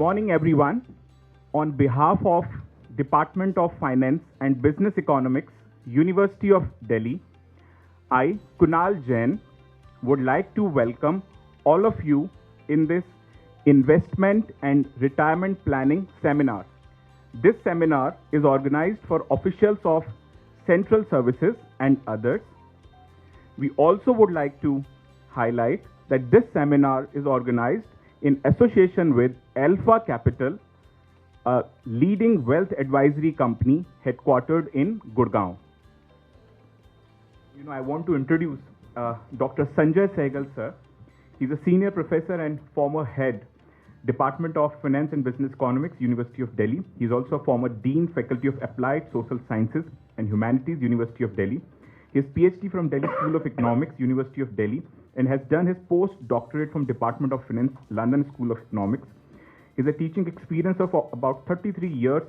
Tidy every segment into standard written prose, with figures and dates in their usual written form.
morning, everyone. On behalf of Department of Finance and Business Economics, University of Delhi, I, Kunal Jain, would like to welcome all of you in this investment and retirement planning seminar. This seminar is organized for officials of central services and others. We also would like to highlight that this seminar is organized in association with Alpha Capital, a leading wealth advisory company headquartered in Gurgaon. I want to introduce Dr. Sanjay Sehgal, sir. He's a senior professor and former head, Department of Finance and Business Economics, University of Delhi. He's also a former Dean, Faculty of Applied Social Sciences and Humanities, University of Delhi. His PhD from Delhi School of Economics, University of Delhi, and has done his postdoctorate from Department of Finance, London School of Economics. He has a teaching experience of about 33 years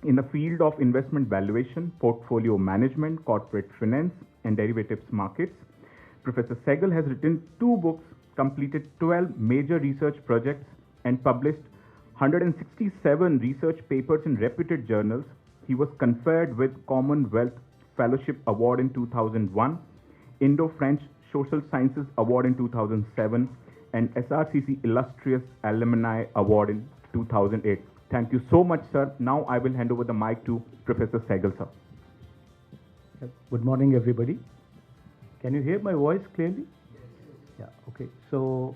in the field of investment valuation, portfolio management, corporate finance, and derivatives markets. Professor Sehgal has written 2 books, completed 12 major research projects, and published 167 research papers in reputed journals. He was conferred with Commonwealth Fellowship Award in 2001, Indo-French Social Sciences Award in 2007, and SRCC Illustrious Alumni Award in 2008. Thank you so much, sir. Now I will hand over the mic to Professor Sehgal, sir. Good morning, everybody. Can you hear my voice clearly? Yes. Yeah, okay. So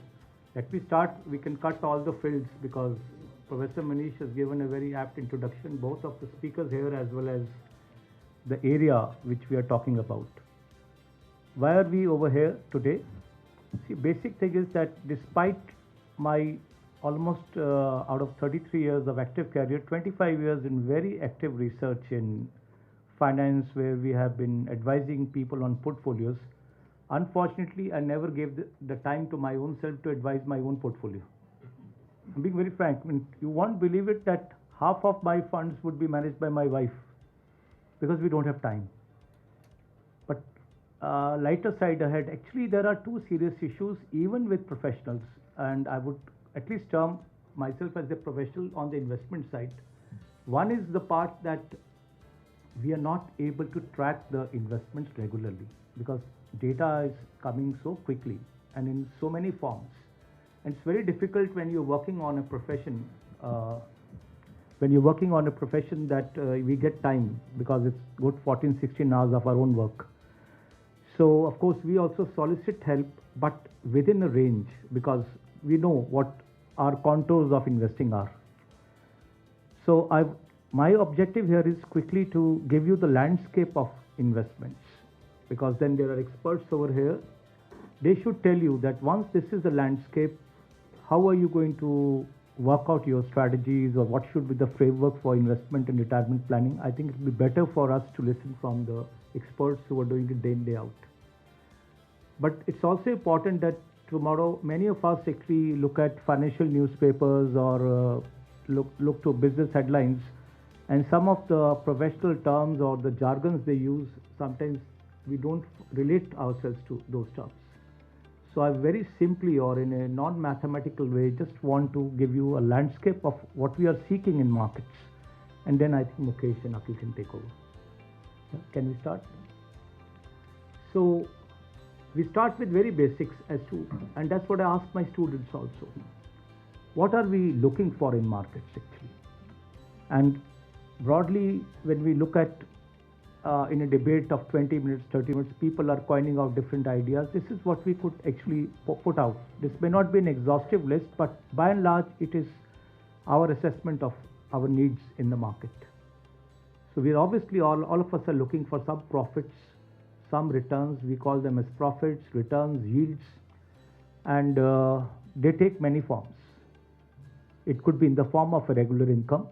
let me start. We can cut all the fields because Professor Manish has given a very apt introduction, both of the speakers here as well as the area which we are talking about. Why are we over here today? See, basic thing is that despite my almost out of 33 years of active career, 25 years in very active research in finance, where we have been advising people on portfolios, unfortunately, I never gave the time to my own self to advise my own portfolio. I'm being very frank. I mean, you won't believe it that half of my funds would be managed by my wife because we don't have time. But lighter side ahead, actually there are 2 serious issues even with professionals, and I would at least term myself as a professional on the investment side. One is the part that we are not able to track the investments regularly because data is coming so quickly and in so many forms. And it's very difficult when you're working on a profession that we get time because it's good 14, 16 hours of our own work. So of course we also solicit help, but within a range because we know what our contours of investing are. So my objective here is quickly to give you the landscape of investments because then there are experts over here. They should tell you that once this is the landscape, how are you going to work out your strategies or what should be the framework for investment and retirement planning. I think it would be better for us to listen from the experts who are doing it day in, day out. But it's also important that tomorrow many of us actually look at financial newspapers or look to business headlines, and some of the professional terms or the jargons they use, sometimes we don't relate ourselves to those terms. So I very simply or in a non-mathematical way just want to give you a landscape of what we are seeking in markets, and then I think Mukesh and Akhil can take over. Can we start? So we start with very basics as to, and that's what I ask my students also. What are we looking for in markets actually? And broadly, when we look at in a debate of 20 minutes, 30 minutes, people are coining out different ideas. This is what we could actually put out. This may not be an exhaustive list, but by and large, it is our assessment of our needs in the market. So we're obviously, all of us are looking for some profits, some returns. We call them as profits, returns, yields, and they take many forms. It could be in the form of a regular income.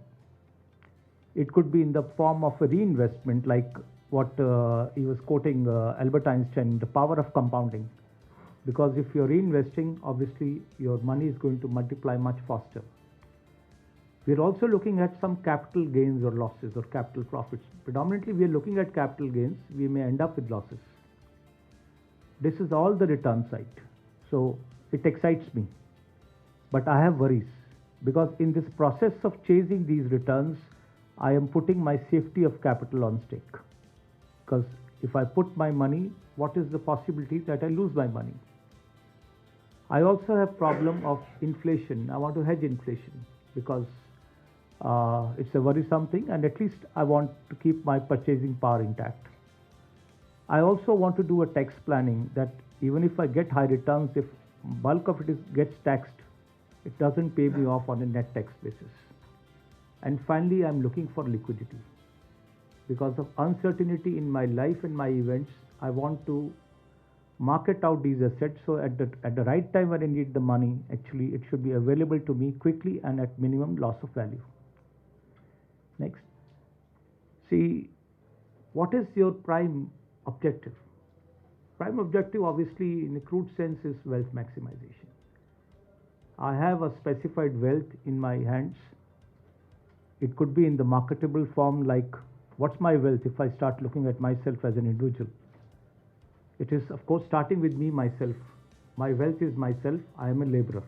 It could be in the form of a reinvestment, like what he was quoting Albert Einstein, the power of compounding. Because if you're reinvesting, obviously your money is going to multiply much faster. We're also looking at some capital gains or losses or capital profits. Predominantly, we are looking at capital gains. We may end up with losses. This is all the return side. So it excites me. But I have worries because in this process of chasing these returns, I am putting my safety of capital on stake. Because if I put my money, what is the possibility that I lose my money? I also have problem of inflation. I want to hedge inflation because it's a worrisome thing, and at least I want to keep my purchasing power intact. I also want to do a tax planning that even if I get high returns, if bulk of it gets taxed, it doesn't pay me off on a net tax basis. And finally, I'm looking for liquidity. Because of uncertainty in my life and my events, I want to market out these assets, so at the right time when I need the money, actually it should be available to me quickly and at minimum loss of value. Next. See, what is your prime objective? Prime objective, obviously, in a crude sense, is wealth maximization. I have a specified wealth in my hands. It could be in the marketable form, like what's my wealth if I start looking at myself as an individual. It is, of course, starting with me, myself. My wealth is myself. I am a laborer,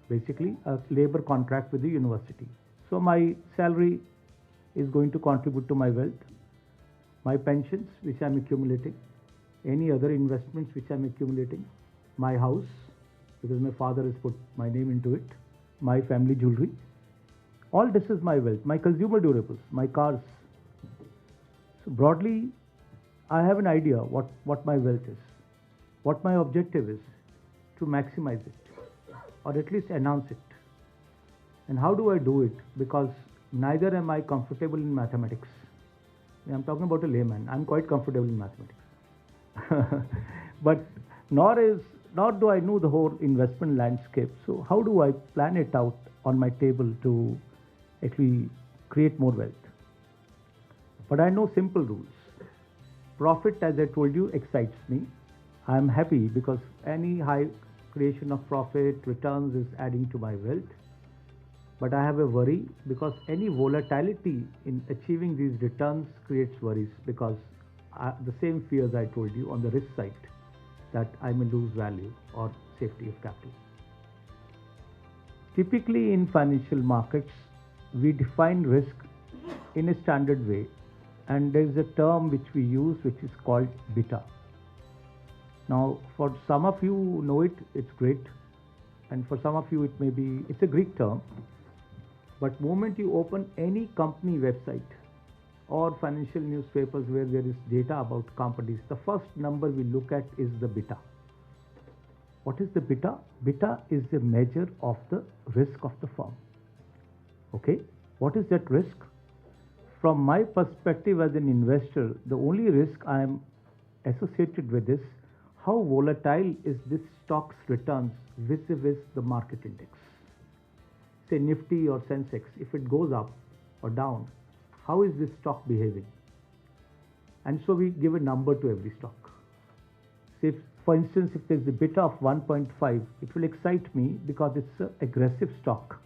basically a labor contract with the university. So my salary is going to contribute to my wealth, my pensions, which I'm accumulating, any other investments which I'm accumulating, my house, because my father has put my name into it, my family jewelry. All this is my wealth, my consumer durables, my cars. So broadly, I have an idea what my wealth is, what my objective is, to maximize it, or at least enhance it. And how do I do it? Because neither am I comfortable in mathematics. I'm talking about a layman. I'm quite comfortable in mathematics. But nor do I know the whole investment landscape. So how do I plan it out on my table to actually create more wealth? But I know simple rules. Profit, as I told you, excites me. I am happy because any high creation of profit, returns is adding to my wealth. But I have a worry because any volatility in achieving these returns creates worries, because the same fears I told you on the risk side, that I may lose value or safety of capital. Typically in financial markets, we define risk in a standard way, and there is a term which we use which is called beta. Now, for some of you who know it, it's great, and for some of you it may be, it's a Greek term. But moment you open any company website or financial newspapers where there is data about companies, the first number we look at is the beta. What is the beta? Beta is a measure of the risk of the firm. Okay, what is that risk? From my perspective as an investor, the only risk I am associated with is how volatile is this stock's returns vis-a-vis the market index. Say Nifty or Sensex, if it goes up or down, how is this stock behaving? And so we give a number to every stock. Say, for instance, if there's a beta of 1.5, it will excite me because it's an aggressive stock.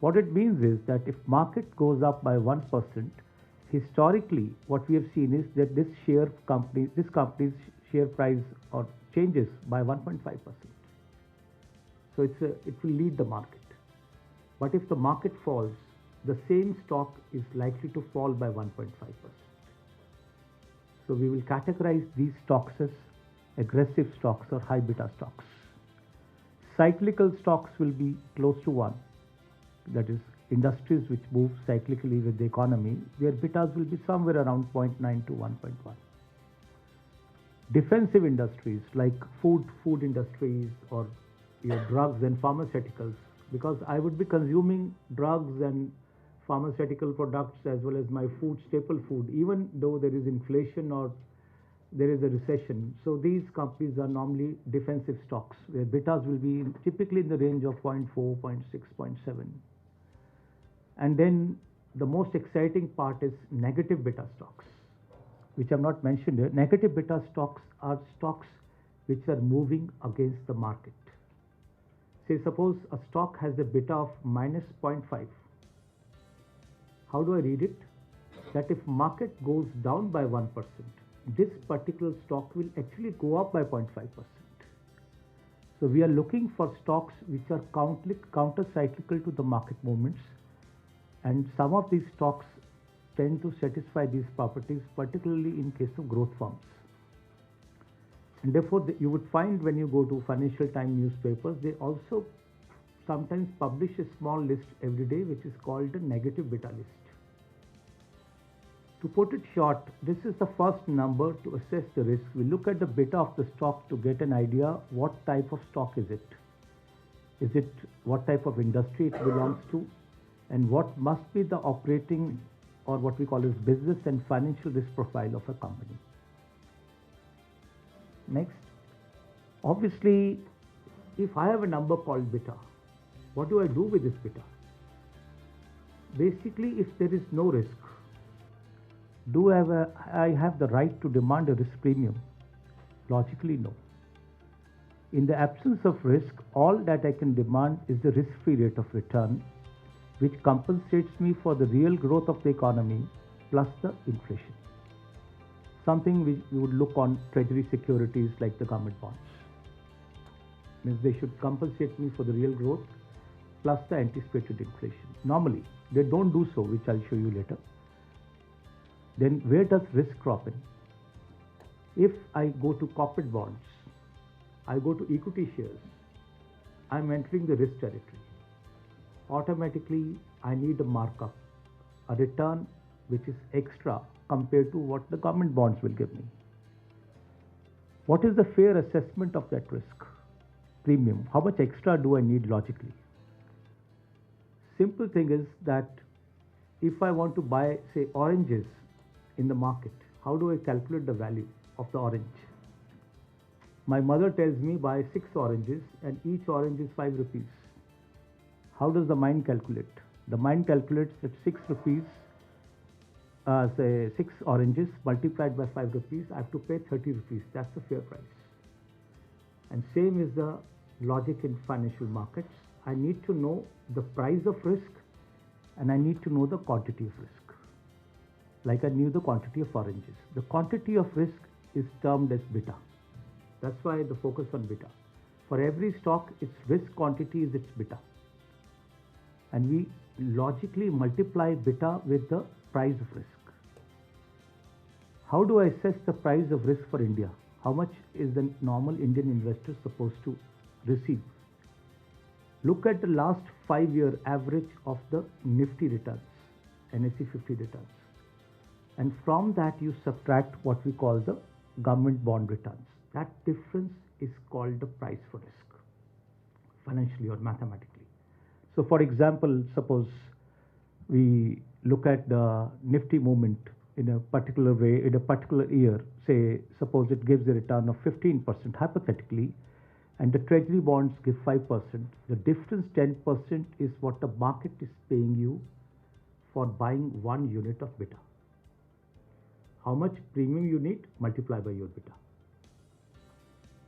What it means is that if market goes up by 1%, historically what we have seen is that this company's share price or changes by 1.5%. So it will lead the market. But if the market falls, the same stock is likely to fall by 1.5%. So we will categorize these stocks as aggressive stocks or high beta stocks. Cyclical stocks will be close to 1. That is, industries which move cyclically with the economy, their betas will be somewhere around 0.9 to 1.1. Defensive industries like food industries or your drugs and pharmaceuticals, because I would be consuming drugs and pharmaceutical products as well as my staple food, even though there is inflation or there is a recession. So these companies are normally defensive stocks, where betas will be typically in the range of 0.4, 0.6, 0.7. And then the most exciting part is negative beta stocks, which I've not mentioned here. Negative beta stocks are stocks which are moving against the market. Say, suppose a stock has a beta of minus 0.5. How do I read it? That if market goes down by 1%, this particular stock will actually go up by 0.5%. So we are looking for stocks which are counter-cyclical to the market movements, and some of these stocks tend to satisfy these properties, particularly in case of growth firms. And therefore, you would find when you go to Financial Times newspapers, they also sometimes publish a small list every day, which is called a negative beta list. To put it short, this is the first number to assess the risk. We look at the beta of the stock to get an idea what type of stock is it. Is it what type of industry it belongs to, and what must be the operating or what we call as business and financial risk profile of a company. Next, obviously, if I have a number called beta, what do I do with this beta? Basically, if there is no risk, do I have the right to demand a risk premium? Logically, no. In the absence of risk, all that I can demand is the risk-free rate of return, which compensates me for the real growth of the economy plus the inflation. Something which we would look on treasury securities like the government bonds. Means they should compensate me for the real growth plus the anticipated inflation. Normally, they don't do so, which I'll show you later. Then where does risk crop in? If I go to corporate bonds, I go to equity shares, I'm entering the risk territory. Automatically, I need a markup, a return which is extra compared to what the government bonds will give me. What is the fair assessment of that risk? Premium. How much extra do I need logically? Simple thing is that if I want to buy, say, oranges in the market, how do I calculate the value of the orange? My mother tells me buy 6 oranges and each orange is 5 rupees. How does the mind calculate? The mind calculates that 6 rupees, say 6 oranges multiplied by 5 rupees, I have to pay 30 rupees. That's the fair price. And same is the logic in financial markets. I need to know the price of risk and I need to know the quantity of risk. Like I knew the quantity of oranges. The quantity of risk is termed as beta. That's why the focus on beta. For every stock, its risk quantity is its beta. And we logically multiply beta with the price of risk. How do I assess the price of risk for India? How much is the normal Indian investor supposed to receive? Look at the last 5-year average of the Nifty returns, NSE 50 returns. And from that you subtract what we call the government bond returns. That difference is called the price for risk, financially or mathematically. So for example, suppose we look at the Nifty movement in a particular way, in a particular year, say, suppose it gives a return of 15% hypothetically, and the treasury bonds give 5%, the difference 10% is what the market is paying you for buying 1 unit of beta. How much premium you need, multiply by your beta.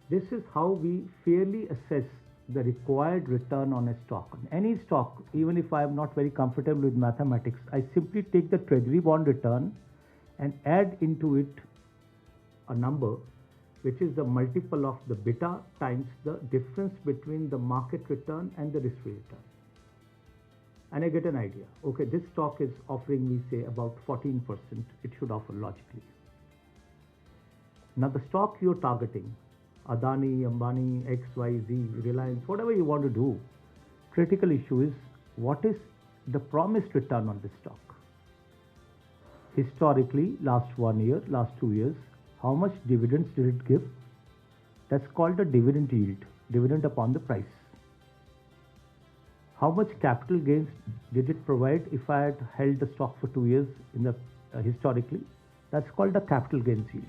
This is how we fairly assess the required return on a stock. On any stock, even if I am not very comfortable with mathematics, I simply take the treasury bond return and add into it a number which is the multiple of the beta times the difference between the market return and the risk-free return. And I get an idea. Okay, this stock is offering me, say, about 14%. It should offer logically. Now, the stock you're targeting, Adani, Ambani, XYZ, Reliance, whatever you want to do, critical issue is what is the promised return on this stock? Historically, last 1 year, last 2 years, how much dividends did it give? That's called the dividend yield, dividend upon the price. How much capital gains did it provide if I had held the stock for 2 years in the historically? That's called the capital gains yield.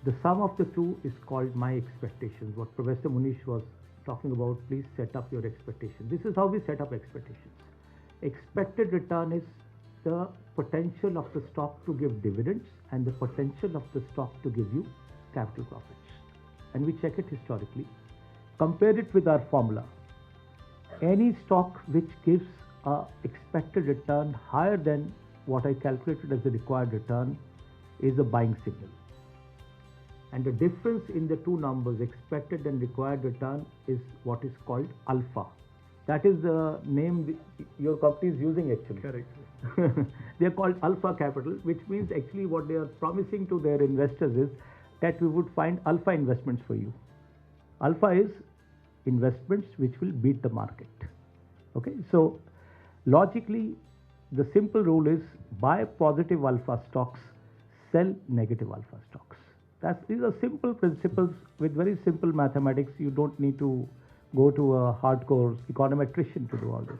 The sum of the two is called my expectations. What Professor Munish was talking about, please set up your expectations. This is how we set up expectations. Expected return is the potential of the stock to give dividends and the potential of the stock to give you capital profits. And we check it historically. Compare it with our formula. Any stock which gives a expected return higher than what I calculated as the required return is a buying signal. And the difference in the two numbers, expected and required return, is what is called alpha. That is the name your company is using actually. Correct. They are called alpha capital, which means actually what they are promising to their investors is that we would find alpha investments for you. Alpha is investments which will beat the market. Okay, so logically, the simple rule is buy positive alpha stocks, sell negative alpha stocks. These are simple principles with very simple mathematics. You don't need to go to a hardcore econometrician to do all this.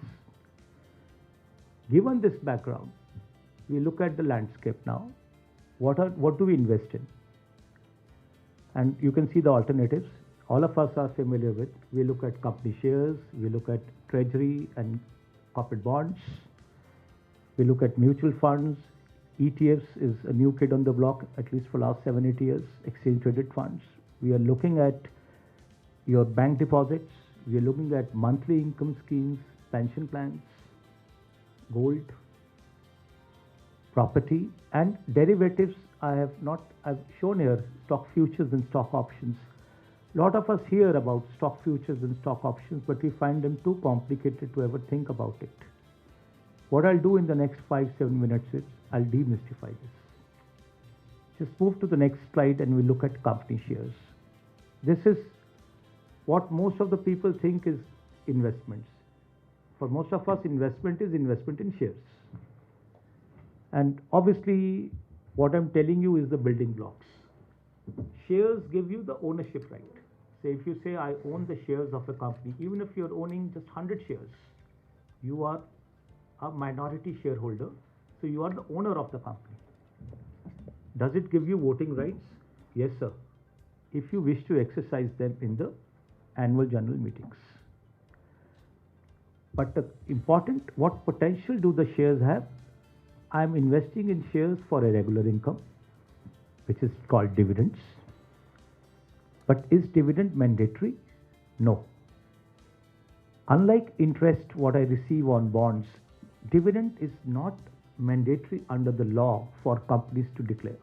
Given this background, we look at the landscape now. What do we invest in? And you can see the alternatives. All of us are familiar with. We look at company shares, we look at treasury and corporate bonds, we look at mutual funds. ETFs is a new kid on the block, at least for last 7-8 years. Exchange traded funds. We are looking at your bank deposits. We are looking at monthly income schemes, pension plans, gold, property, and derivatives. I've shown here stock futures and stock options. A lot of us hear about stock futures and stock options, but we find them too complicated to ever think about it. What I'll do in the next 5-7 minutes is I'll demystify this. Just move to the next slide and we look at company shares. This is what most of the people think is investments. For most of us, investment is investment in shares. And obviously, what I'm telling you is the building blocks. Shares give you the ownership right. So if you say, I own the shares of a company, even if you're owning just 100 shares, you are a minority shareholder, so you are the owner of the company. Does it give you voting rights? Yes, sir. If you wish to exercise them in the annual general meetings. But the important, what potential do the shares have? I am investing in shares for a regular income, which is called dividends. But is dividend mandatory? No. Unlike interest, what I receive on bonds, dividend is not mandatory under the law for companies to declare.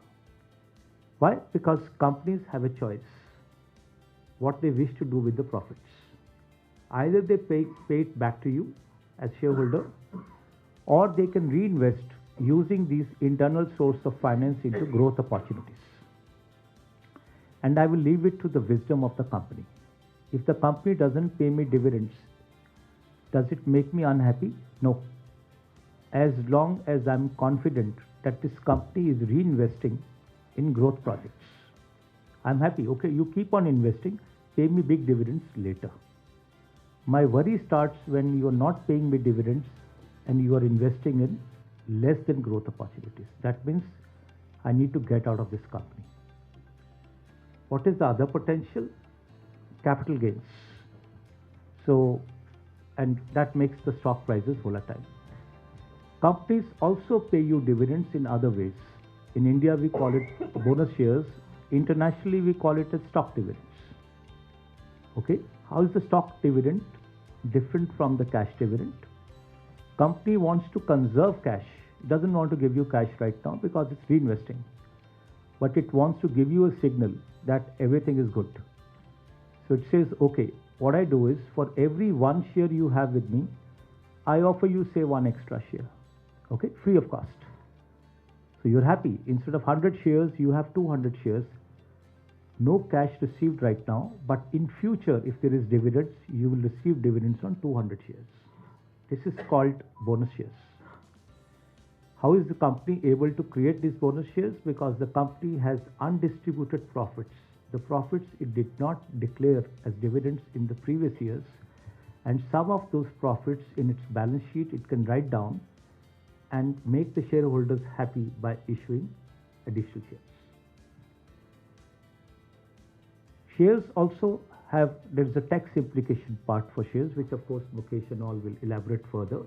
Why? Because companies have a choice what they wish to do with the profits. Either they pay it back to you as shareholder, or they can reinvest using these internal source of finance into growth opportunities. And I will leave it to the wisdom of the company. If the company doesn't pay me dividends, does it make me unhappy? No. As long as I'm confident that this company is reinvesting in growth projects, I'm happy. Okay, you keep on investing, pay me big dividends later. My worry starts when you are not paying me dividends and you are investing in less than growth opportunities. That means I need to get out of this company. What is the other potential? Capital gains. So, and that makes the stock prices volatile. Companies also pay you dividends in other ways. In India, we call it bonus shares. Internationally, we call it as stock dividends. Okay, how is the stock dividend different from the cash dividend? Company wants to conserve cash. It doesn't want to give you cash right now because it's reinvesting. But it wants to give you a signal that everything is good. So it says, okay, what I do is for every one share you have with me, I offer you say one extra share. Okay, free of cost. So you're happy. Instead of 100 shares, you have 200 shares. No cash received right now, but in future, if there is dividends, you will receive dividends on 200 shares. This is called bonus shares. How is the company able to create these bonus shares? Because the company has undistributed profits. The profits it did not declare as dividends in the previous years, and some of those profits in its balance sheet it can write down and make the shareholders happy by issuing additional shares. Shares also have, there is a tax implication part for shares, which of course Mukesh and all will elaborate further.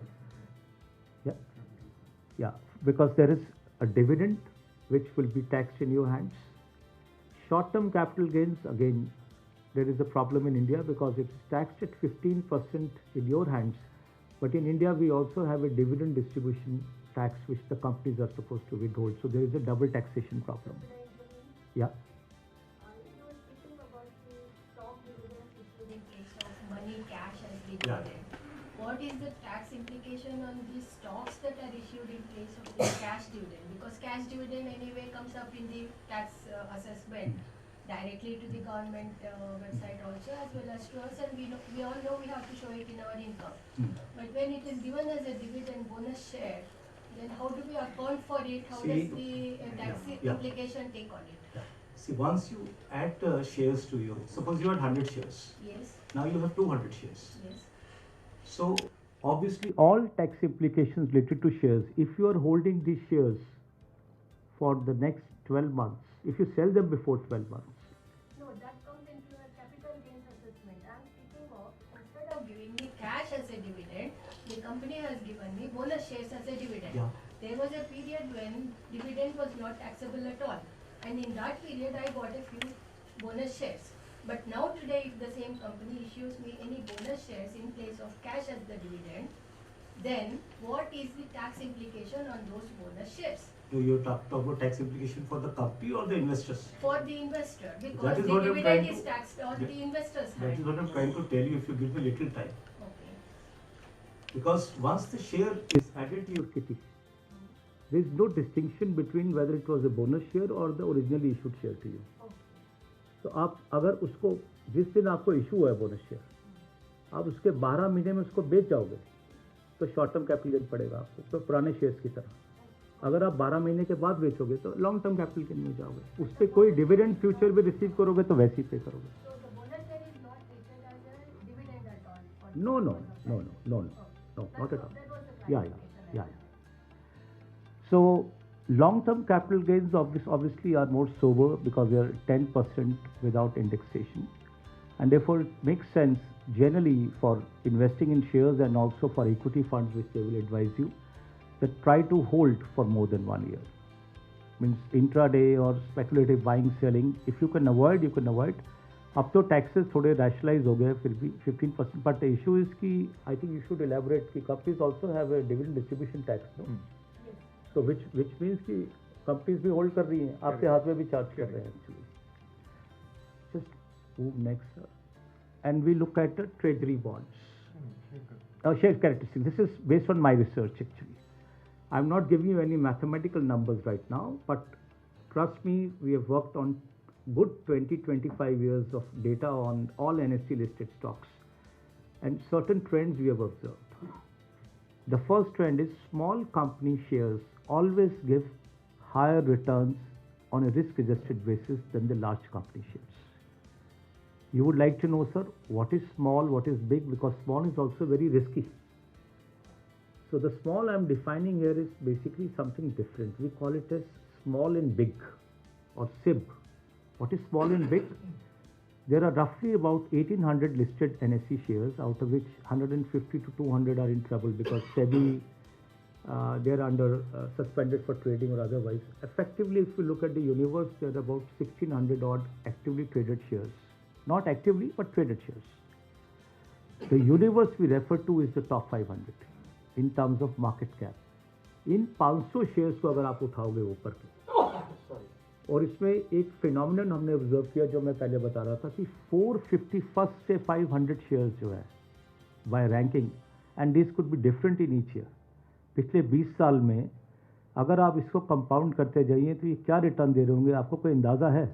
Yeah, because there is a dividend which will be taxed in your hands. Short-term capital gains, again, there is a problem in India because it's taxed at 15% in your hands. But in India, we also have a dividend distribution tax which the companies are supposed to withhold. So there is a double taxation problem. Yeah. money cash as the Yeah. dividend. What is the tax implication on these stocks that are issued in place of the cash dividend? Because cash dividend anyway comes up in the tax assessment directly to the government website also, as well as to us, and we all know we have to show it in our income. But when it is given as a dividend bonus share, then how do we account for it? How See, does the tax yeah. implication take on it? Yeah. See, once you add shares to you, suppose you had 100 shares, Yes, now you have 200 shares. yes. So obviously, All tax implications related to shares, if you are holding these shares for the next 12 months, if you sell them before 12 months, No, that comes into a capital gains assessment. I'm speaking of, instead of giving me cash as a dividend, the company has given me bonus shares as a dividend. Yeah. There was a period when dividend was not taxable at all. And in that period, I bought a few bonus shares. But now today, if the same company issues me any bonus shares in place of cash as the dividend, then what is the tax implication on those bonus shares? do you talk about tax implication for the company or the investors? For the investor, That because is the what I'm dividend trying is to- taxed on Yeah. the investor's That is hand. what I'm trying to tell you if you give me little time. Okay. Because once the share is added to your kitty, there is no distinction between whether it was a bonus share or the originally issued share to you. Okay. तो आप अगर उसको जिस दिन आपको issue हुआ है bonus share, आप उसके 12 महीने में उसको बेच जाओगे तो शॉर्ट टर्म कैपिटल गेन पड़ेगा आपको, तो पुराने शेयर्स की तरह। अगर आप 12 महीने के बाद बेचोगे तो लॉन्ग टर्म कैपिटल गेन में जाओगे, उस पर कोई डिविडेंड फ्यूचर में रिसीव करोगे तो वैसे ही पे करोगे। So the bonus share is not treated as a dividend at all? for the No, no, purpose of no, tax? no, no, no, Okay. no, That not at was- all. That was the Yeah, clarification I yeah. wanted. So long-term capital gains obviously are more sober because they are 10% without indexation, and therefore it makes sense generally for investing in shares and also for equity funds, which they will advise you, that try to hold for more than 1 year. Means intraday or speculative buying selling, if you can avoid, you can avoid. अब तो taxes थोड़े rationalize हो गए फिर भी 15%, but the issue is कि I think you should elaborate कि companies also have a dividend distribution tax, no? Yes. So which means कि companies भी hold कर रही हैं, आपके हाथ में भी charge कर रहे हैं actually. Just move next, sir. And we look at the treasury bonds. Share characteristics. This is based on my research actually. I'm not giving you any mathematical numbers right now, but trust me, we have worked on good 20-25 years of data on all NSE listed stocks, and certain trends we have observed. The first trend is small company shares always give higher returns on a risk adjusted basis than the large company shares. You would like to know, sir, what is small, what is big, because small is also very risky. So the small I'm defining here is basically something different. We call it as small and big, or SIB. What is small and big? There are roughly about 1800 listed NSE shares, out of which 150 to 200 are in trouble because SEBI, they're under suspended for trading or otherwise. Effectively, if you look at the universe, there are about 1600 odd actively traded shares. Not actively, but traded shares. The universe we refer to is the top 500 in terms of market cap. In 500 shares को अगर आप उठाओगे ऊपर के, और इसमें एक phenomenon हमने observe किया जो मैं पहले बता रहा था कि 451 से 500 शेयर्स जो है by ranking, and this could be different in each year. पिछले 20 साल में अगर आप इसको कंपाउंड करते जाइए तो ये क्या रिटर्न दे रहे होंगे, आपको कोई अंदाजा है?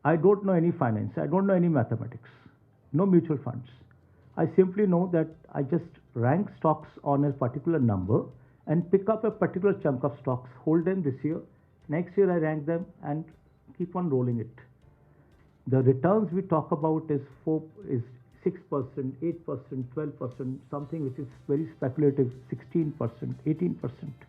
I don't know any finance, I don't know any mathematics, no mutual funds. I simply know that I just rank stocks on a particular number and pick up a particular chunk of stocks, hold them this year, next year I rank them and keep on rolling it. The returns we talk about is 6%, 8%, 12%, something which is very speculative, 16%, 18%.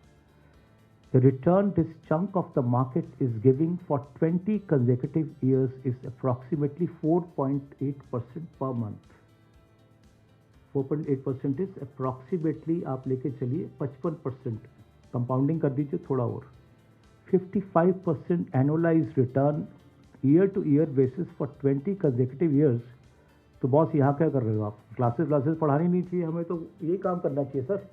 The return this chunk of the market is giving for 20 consecutive years is approximately 4.8% per month. 4.8% is approximately, आप लेके चलिए 55%, compounding कर दीजिए थोड़ा और, 55% annualized return year to year basis for 20 consecutive years. तो boss यहाँ क्या कर रहे हो आप? क्लासेस पढ़ानी नहीं चाहिए, हमें तो यही काम करना चाहिए sir,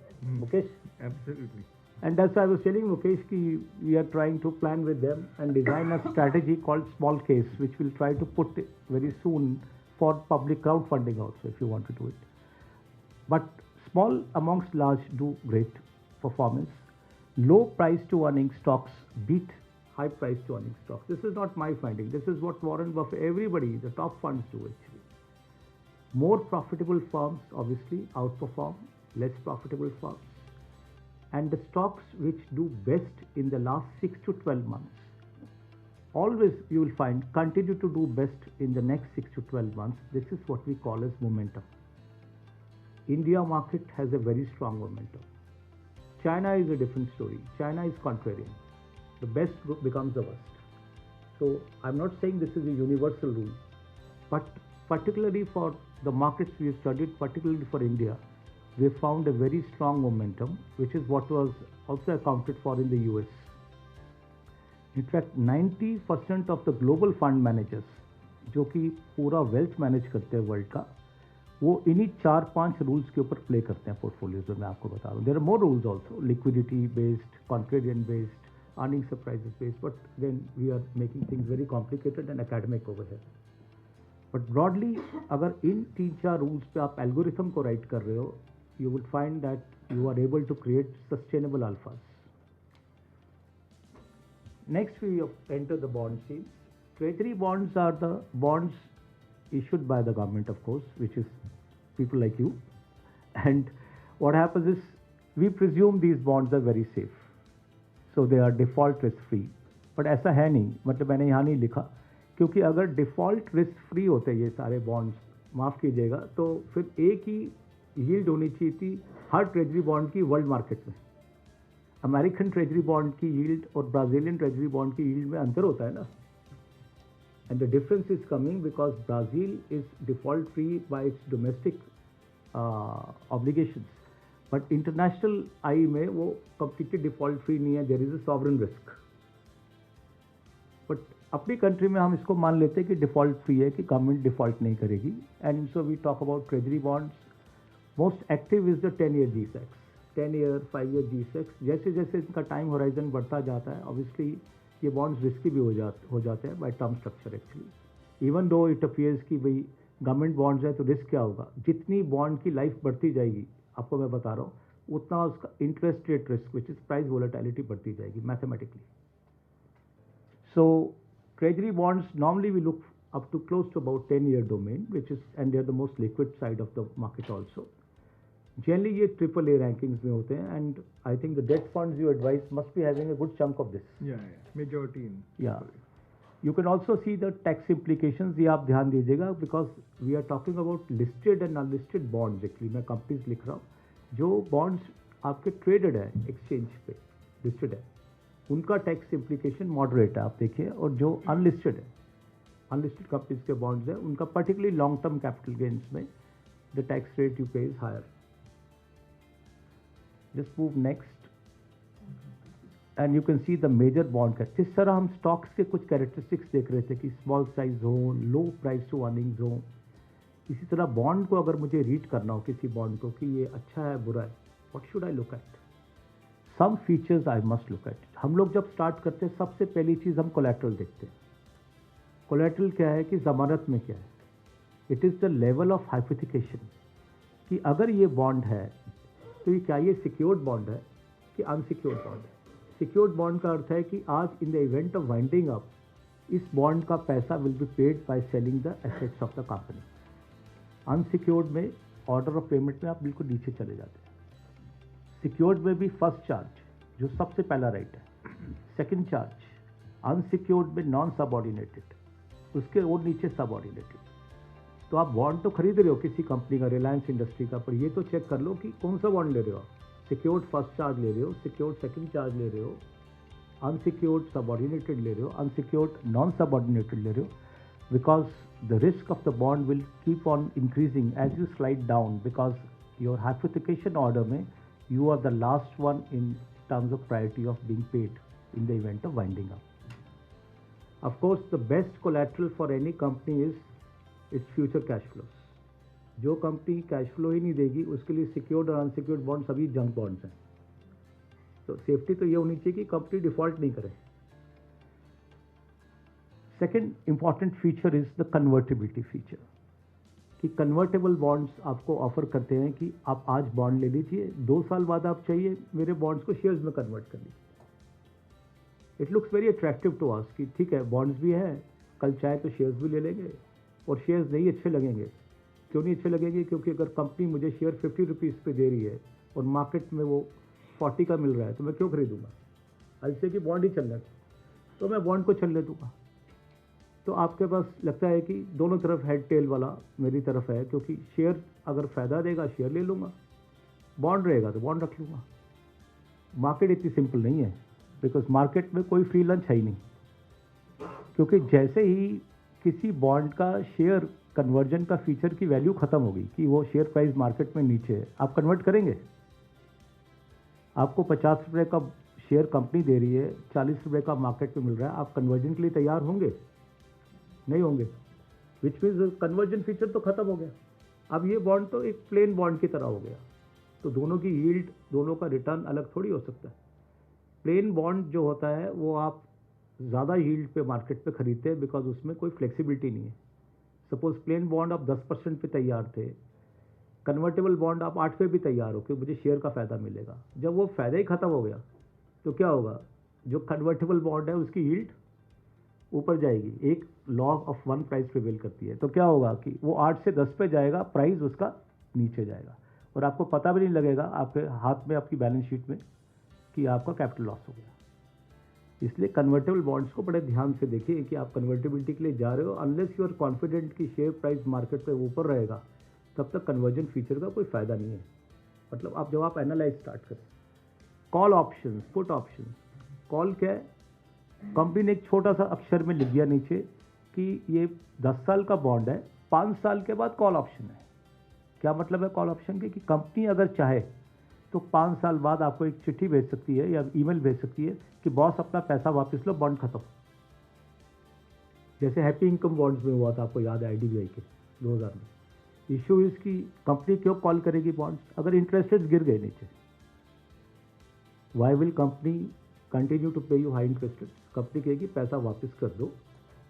Mukesh. Absolutely. And that's why I was telling Mukesh ki we are trying to plan with them and design a strategy called small case, which we'll try to put very soon for public crowdfunding also if you want to do it. But small amongst large do great performance. Low price to earning stocks beat high price to earning stocks. This is not my finding. This is what Warren Buffett, everybody, the top funds do actually. More profitable firms obviously outperform less profitable firms. And the stocks which do best in the last 6 to 12 months, always you will find continue to do best in the next 6 to 12 months. This is what we call as momentum. India market has a very strong momentum. China is a different story. China is contrarian. The best becomes the worst. So I'm not saying this is a universal rule, but particularly for the markets we have studied, particularly for India, we have found a very strong momentum, which is what was also accounted for in the US. In fact, 90% of the global fund managers, जो कि पूरा wealth manage करते हैं world का, वो इन्हीं 4-5 rules के ऊपर प्ले करते हैं पोर्टफोलियोज में. मैं आपको बता रहा हूँ. There are more rules also, liquidity based, contrarian based, earning surprises based, but then we are making things very complicated and academic over here. But broadly अगर इन 3-4 रूल्स पे आप एल्गोरिथम को राइट कर रहे हो, you will find that you are able to create sustainable alphas. Next we enter the bond scene. Treasury bonds are the bonds issued by the government, of course, which is people like you. And what happens is we presume these bonds are very safe, so they are default risk free. But ऐसा है नहीं, मतलब मैंने यहाँ नहीं लिखा, क्योंकि अगर default risk free होते ये सारे bonds, माफ़ कीजिएगा, तो फिर एक ही यील्ड होनी चाहिए थी हर ट्रेजरी बॉन्ड की वर्ल्ड मार्केट में. अमेरिकन ट्रेजरी बॉन्ड की यील्ड और ब्राजीलियन ट्रेजरी बॉन्ड की यील्ड में अंतर होता है ना. And the difference is coming because Brazil is default free by its domestic obligations, but international आई में वो कंप्लीटली डिफॉल्ट फ्री नहीं है. There is a sovereign risk. But अपनी कंट्री में हम इसको मान लेते हैं कि डिफॉल्ट फ्री है, कि गवर्नमेंट डिफॉल्ट नहीं करेगी. And so we talk about treasury bonds. Most active is the 10-year G-Secs, 10-year, 5-year G-Secs. जैसे जैसे इनका टाइम होराइजन बढ़ता जाता है, ऑब्वियसली ये बॉन्ड्स रिस्की भी हो जाते हैं by term structure actually. Even though it appears कि भाई गवर्नमेंट बॉन्ड्स है तो रिस्क क्या होगा, जितनी बॉन्ड की लाइफ बढ़ती जाएगी, आपको मैं बता रहा हूँ, उतना उसका interest rate risk which is price volatility बढ़ती जाएगी mathematically. So treasury bonds normally we look up to close to about 10-year domain, which is, and they are the most liquid side of the market also. Generally ये AAA rankings में होते हैं, and I think the debt funds you advise must be having a good chunk of this. Yeah, majority in. Yeah. You can also see the tax implications. ये आप ध्यान दीजिएगा, because we are talking about listed and unlisted bonds. Actually मैं companies लिख रहा हूँ, जो bonds आपके traded है exchange पे, listed है, उनका tax implication moderate है आप देखिए, और जो unlisted है, unlisted companies के bonds है, उनका particularly long term capital gains में the tax rate you pay is higher. Just move next and you can see the major bond का. जिस तरह हम stocks के कुछ characteristics देख रहे थे कि small size हो, low price to earnings हो, इसी तरह bond को अगर मुझे read करना हो किसी bond को कि ये अच्छा है बुरा है, what should I look at? Some features I must look at. हम लोग जब start करते हैं सबसे पहली चीज़ हम collateral देखते हैं. collateral क्या है कि ज़मानत में क्या है. It is the level of hypothecation कि अगर ये bond है तो ये क्या ये सिक्योर्ड बॉन्ड है कि अनसिक्योर्ड बॉन्ड है. सिक्योर्ड बॉन्ड का अर्थ है कि आज in the event of winding up इस बॉन्ड का पैसा will be paid by selling the assets of the company. Unsecured में ऑर्डर ऑफ पेमेंट में आप बिल्कुल नीचे चले जाते हैं. सिक्योर्ड में भी फर्स्ट चार्ज जो सबसे पहला राइट है, सेकंड चार्ज. अनसिक्योर्ड में नॉन सबऑर्डिनेटेड, उसके और नीचे सबऑर्डिनेटेड. तो आप बॉन्ड तो खरीद रहे हो किसी कंपनी का, रिलायंस इंडस्ट्री का, पर ये तो चेक कर लो कि कौन सा बॉन्ड ले रहे हो. सिक्योर्ड फर्स्ट चार्ज ले रहे हो, सिक्योर्ड सेकंड चार्ज ले रहे हो, अनसिक्योर्ड सबऑर्डिनेटेड ले रहे हो, अनसिक्योर्ड नॉन सबऑर्डिनेटेड ले रहे हो. Because the risk of the bond will keep on increasing as you slide down, because your hypothecation order में you are the last one in terms of priority of being paid in the event of winding up. Of course, the best collateral for any company is its future cash flows. जो company cash flow ही नहीं देगी उसके लिए secured और unsecured bond सभी junk bonds हैं. तो safety तो ये होनी चाहिए कि कंपनी डिफॉल्ट नहीं करे. Second important feature is the convertibility feature. कि कन्वर्टेबल बॉन्ड्स आपको ऑफर करते हैं कि आप आज बॉन्ड ले लीजिए, 2 साल बाद आप चाहिए मेरे बॉन्ड्स को शेयर्स में कन्वर्ट कर लीजिए। It looks very attractive to us कि ठीक है बॉन्ड्स भी है, कल चाहे तो शेयर्स भी ले लेंगे, और शेयर्स नहीं अच्छे लगेंगे। क्यों नहीं अच्छे लगेंगे? क्योंकि अगर कंपनी मुझे शेयर 50 रुपीज़ पे दे रही है और मार्केट में वो 40 का मिल रहा है तो मैं क्यों खरीदूंगा? ऐसे कि बॉन्ड ही चल रहा है तो मैं बॉन्ड को चलने दूंगा। तो आपके पास लगता है कि दोनों तरफ हेड टेल वाला मेरी तरफ है, क्योंकि शेयर अगर फ़ायदा देगा शेयर ले लूँगा, बॉन्ड रहेगा तो बॉन्ड रख लूँगा। मार्केट इतनी सिंपल नहीं है, बिकॉज मार्केट में कोई फ्री लंच है ही नहीं। क्योंकि जैसे ही किसी बॉन्ड का शेयर कन्वर्जन का फीचर की वैल्यू ख़त्म होगी कि वो शेयर प्राइस मार्केट में नीचे है, आप कन्वर्ट करेंगे? आपको 50 रुपये का शेयर कंपनी दे रही है, 40 रुपये का मार्केट में मिल रहा है, आप कन्वर्जन के लिए तैयार होंगे? नहीं होंगे। विच मीन्स कन्वर्जन फीचर तो खत्म हो गया। अब ये बॉन्ड तो एक प्लेन बॉन्ड की तरह हो गया, तो दोनों की यील्ड, दोनों का रिटर्न अलग थोड़ी हो सकता है। प्लेन बॉन्ड जो होता है वो आप ज़्यादा यील्ड पे मार्केट पे खरीदते हैं, बिकॉज उसमें कोई फ्लेक्सिबिलिटी नहीं है। सपोज प्लेन बॉन्ड आप 10% पे तैयार थे, कन्वर्टेबल बॉन्ड आप 8 पे भी तैयार हो कि मुझे शेयर का फ़ायदा मिलेगा। जब वो फ़ायदा ही ख़त्म हो गया तो क्या होगा? जो कन्वर्टेबल बॉन्ड है उसकी यील्ड ऊपर जाएगी। एक law of one price prevail करती है, तो क्या होगा कि वो 8 से 10 पे जाएगा, प्राइस उसका नीचे जाएगा और आपको पता भी नहीं लगेगा आपके हाथ में, आपकी बैलेंस शीट में, कि आपका कैपिटल लॉस हो गया। इसलिए कन्वर्टेबल बॉन्ड्स को बड़े ध्यान से देखिए कि आप कन्वर्टेबिलिटी के लिए जा रहे हो। अनलेस यू आर कॉन्फिडेंट कि शेयर प्राइस मार्केट पे ऊपर रहेगा, तब तक कन्वर्जन फीचर का कोई फ़ायदा नहीं है। मतलब आप जब आप एनालाइज स्टार्ट करें। Call options, put options. Call क्या है? कंपनी ने एक छोटा सा अक्षर में लिख दिया नीचे कि ये 10 साल का बॉन्ड है, 5 साल के बाद कॉल ऑप्शन है। क्या मतलब है कॉल ऑप्शन के? कि कंपनी अगर चाहे तो 5 साल बाद आपको एक चिट्ठी भेज सकती है या ईमेल भेज सकती है कि बॉस अपना पैसा वापस लो, बॉन्ड खत्म। जैसे हैप्पी इनकम बॉन्ड्स में हुआ था, आपको याद है, IDBI के 2000 में। इशू इसकी कंपनी क्यों कॉल करेगी बॉन्ड्स? अगर इंटरेस्ट रेट्स गिर गए नीचे, why will company continue to pay you high interest rates? Company कहेगी पैसा वापस कर दो,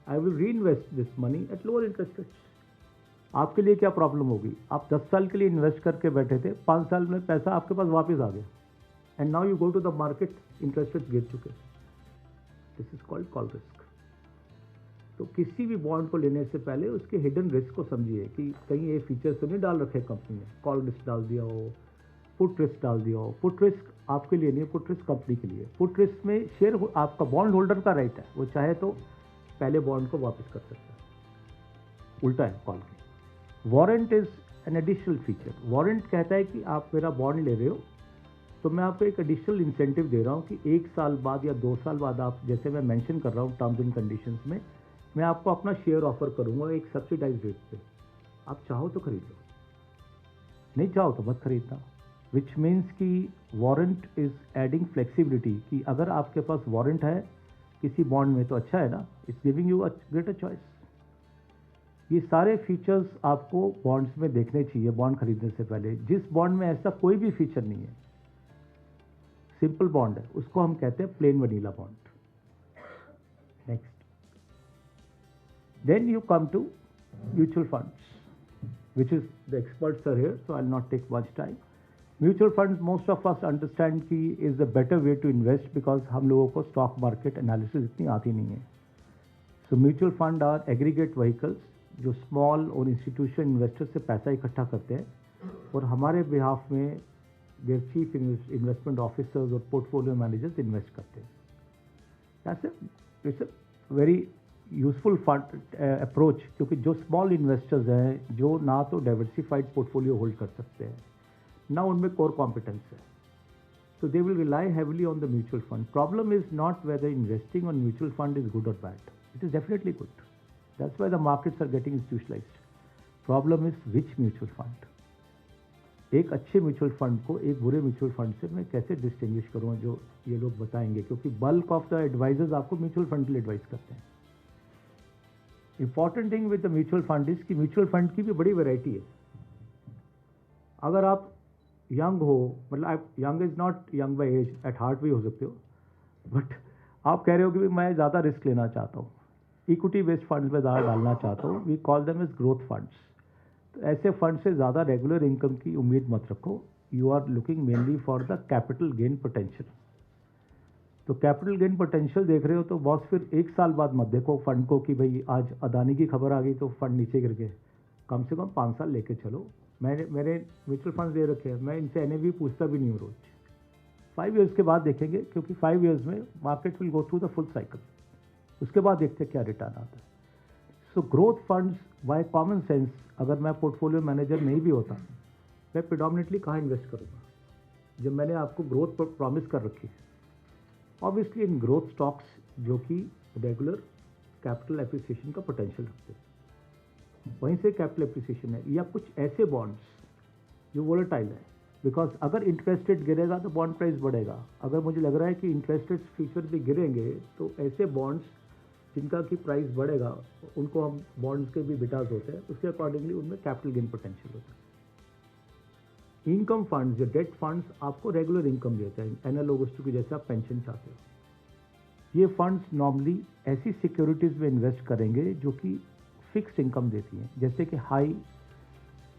I will reinvest this money at lower interest rates. आपके लिए क्या प्रॉब्लम होगी? आप 10 साल के लिए इन्वेस्ट करके बैठे थे, 5 साल में पैसा आपके पास वापस आ गया, and now you go to the market, interest rates गिर चुके। This is called call risk. तो किसी भी बॉन्ड को लेने से पहले उसके हिडन रिस्क को समझिए कि कहीं ये फीचर्स तो नहीं डाल रखे कंपनी ने, कॉल रिस्क डाल दिया हो, पुट रिस्क डाल दिया हो। पुट रिस्क आपके लिए नहीं है, पुट रिस्क कंपनी के लिए। पुट रिस्क में शेयर आपका बॉन्ड होल्डर का राइट है, वो चाहे तो पहले बॉन्ड को वापस कर सकता है। उल्टा है कॉल के। Warrant is an additional feature. Warrant कहता है कि आप मेरा बॉन्ड ले रहे हो तो मैं आपको एक एडिशनल इंसेंटिव दे रहा हूँ कि 1 साल बाद या 2 साल बाद, आप जैसे मैं मेंशन कर रहा हूँ टर्म्स एंड कंडीशंस में, मैं आपको अपना शेयर ऑफर करूँगा एक सब्सिडाइज रेट पे। आप चाहो तो खरीद लो, नहीं चाहो तो मत खरीदना। विच मीन्स कि वारंट इज एडिंग फ्लेक्सिबिलिटी, कि अगर आपके पास वारंट है किसी बॉन्ड में तो अच्छा है ना, it's giving you a greater choice. ये सारे फीचर्स आपको बॉन्ड्स में देखने चाहिए बॉन्ड खरीदने से पहले। जिस बॉन्ड में ऐसा कोई भी फीचर नहीं है, सिंपल बॉन्ड है, उसको हम कहते हैं plain vanilla bond. Next, then you come to mutual funds, which is the experts are here, so I'll not take much time. Mutual funds, most of us understand कि is the better way to invest because हम लोगों को stock market analysis इतनी आती नहीं है। So mutual fund are aggregate vehicles जो small और institutional investors से पैसा इकट्ठा करते हैं और हमारे behalf में their chief investment officers और portfolio managers invest करते हैं। It's a very useful fund approach, क्योंकि जो स्मॉल इन्वेस्टर्स हैं जो ना तो डाइवर्सिफाइड पोर्टफोलियो होल्ड कर सकते हैं ना उनमें कोर कॉम्पिटेंस है, तो they will rely heavily on the mutual fund. Problem is not whether investing on mutual fund is good और bad, it is definitely good, that's why the markets are getting institutionalised. Problem is which mutual fund. एक अच्छे mutual fund को एक बुरे mutual fund से मैं कैसे distinguish करूँ, जो ये लोग बताएंगे, क्योंकि बल्क ऑफ द एडवाइजर्स आपको म्यूचुअल फंड के लिए एडवाइस करते हैं। Important thing with the mutual fund is कि म्यूचुअल फंड की भी बड़ी वैरायटी है। अगर आप यंग हो, मतलब आप young is not young by age, at heart भी हो सकते हो, बट आप कह रहे हो कि मैं ज़्यादा रिस्क लेना चाहता हूँ, इक्विटी बेस्ड फंड्स में ज़्यादा डालना चाहता हूँ, we call them as growth funds. तो ऐसे फंड से ज़्यादा रेगुलर इनकम की उम्मीद मत रखो. You are looking mainly for the capital gain potential. तो कैपिटल गेन पोटेंशियल देख रहे हो तो बॉस फिर एक साल बाद मत देखो फंड को कि भाई आज अदानी की खबर आ गई तो फंड नीचे गिर गए. कम से कम 5 साल लेके चलो. मेरे म्यूचुअल फंड दे रखे हैं, मैं इनसे NAV पूछता भी नहीं हूँ रोज. 5 ईयर्स के बाद देखेंगे, क्योंकि 5 ईयर्स में market will go through the full cycle. उसके बाद देखते हैं क्या रिटर्न आता है. So growth funds by common sense, अगर मैं पोर्टफोलियो मैनेजर नहीं भी होता, मैं प्रिडोमिनेटली कहाँ इन्वेस्ट करूँगा जब मैंने आपको ग्रोथ पर प्रॉमिस कर रखी है. ऑब्वियसली इन ग्रोथ स्टॉक्स जो कि रेगुलर कैपिटल एप्रिसिएशन का पोटेंशियल रखते हैं, वहीं से कैपिटल एप्रिसिएशन है. या कुछ ऐसे बॉन्ड्स जो वोलेटाइल है, बिकॉज अगर इंटरेस्ट रेट गिरेगा तो बॉन्ड प्राइस बढ़ेगा. अगर मुझे लग रहा है कि इंटरेस्ट रेट फ्यूचर में गिरेंगे तो ऐसे बॉन्ड्स जिनका कि प्राइस बढ़ेगा उनको हम बॉन्ड्स के भी बिटाज होते हैं, उसके अकॉर्डिंगली उनमें कैपिटल गेन पोटेंशियल होता है. इनकम फंड्स, जो डेट फंड्स आपको रेगुलर इनकम देते हैं, एनालोगस टू कि जैसे आप पेंशन चाहते हो, ये फंड्स नॉर्मली ऐसी सिक्योरिटीज़ में इन्वेस्ट करेंगे जो कि फिक्स्ड इनकम देती हैं, जैसे कि high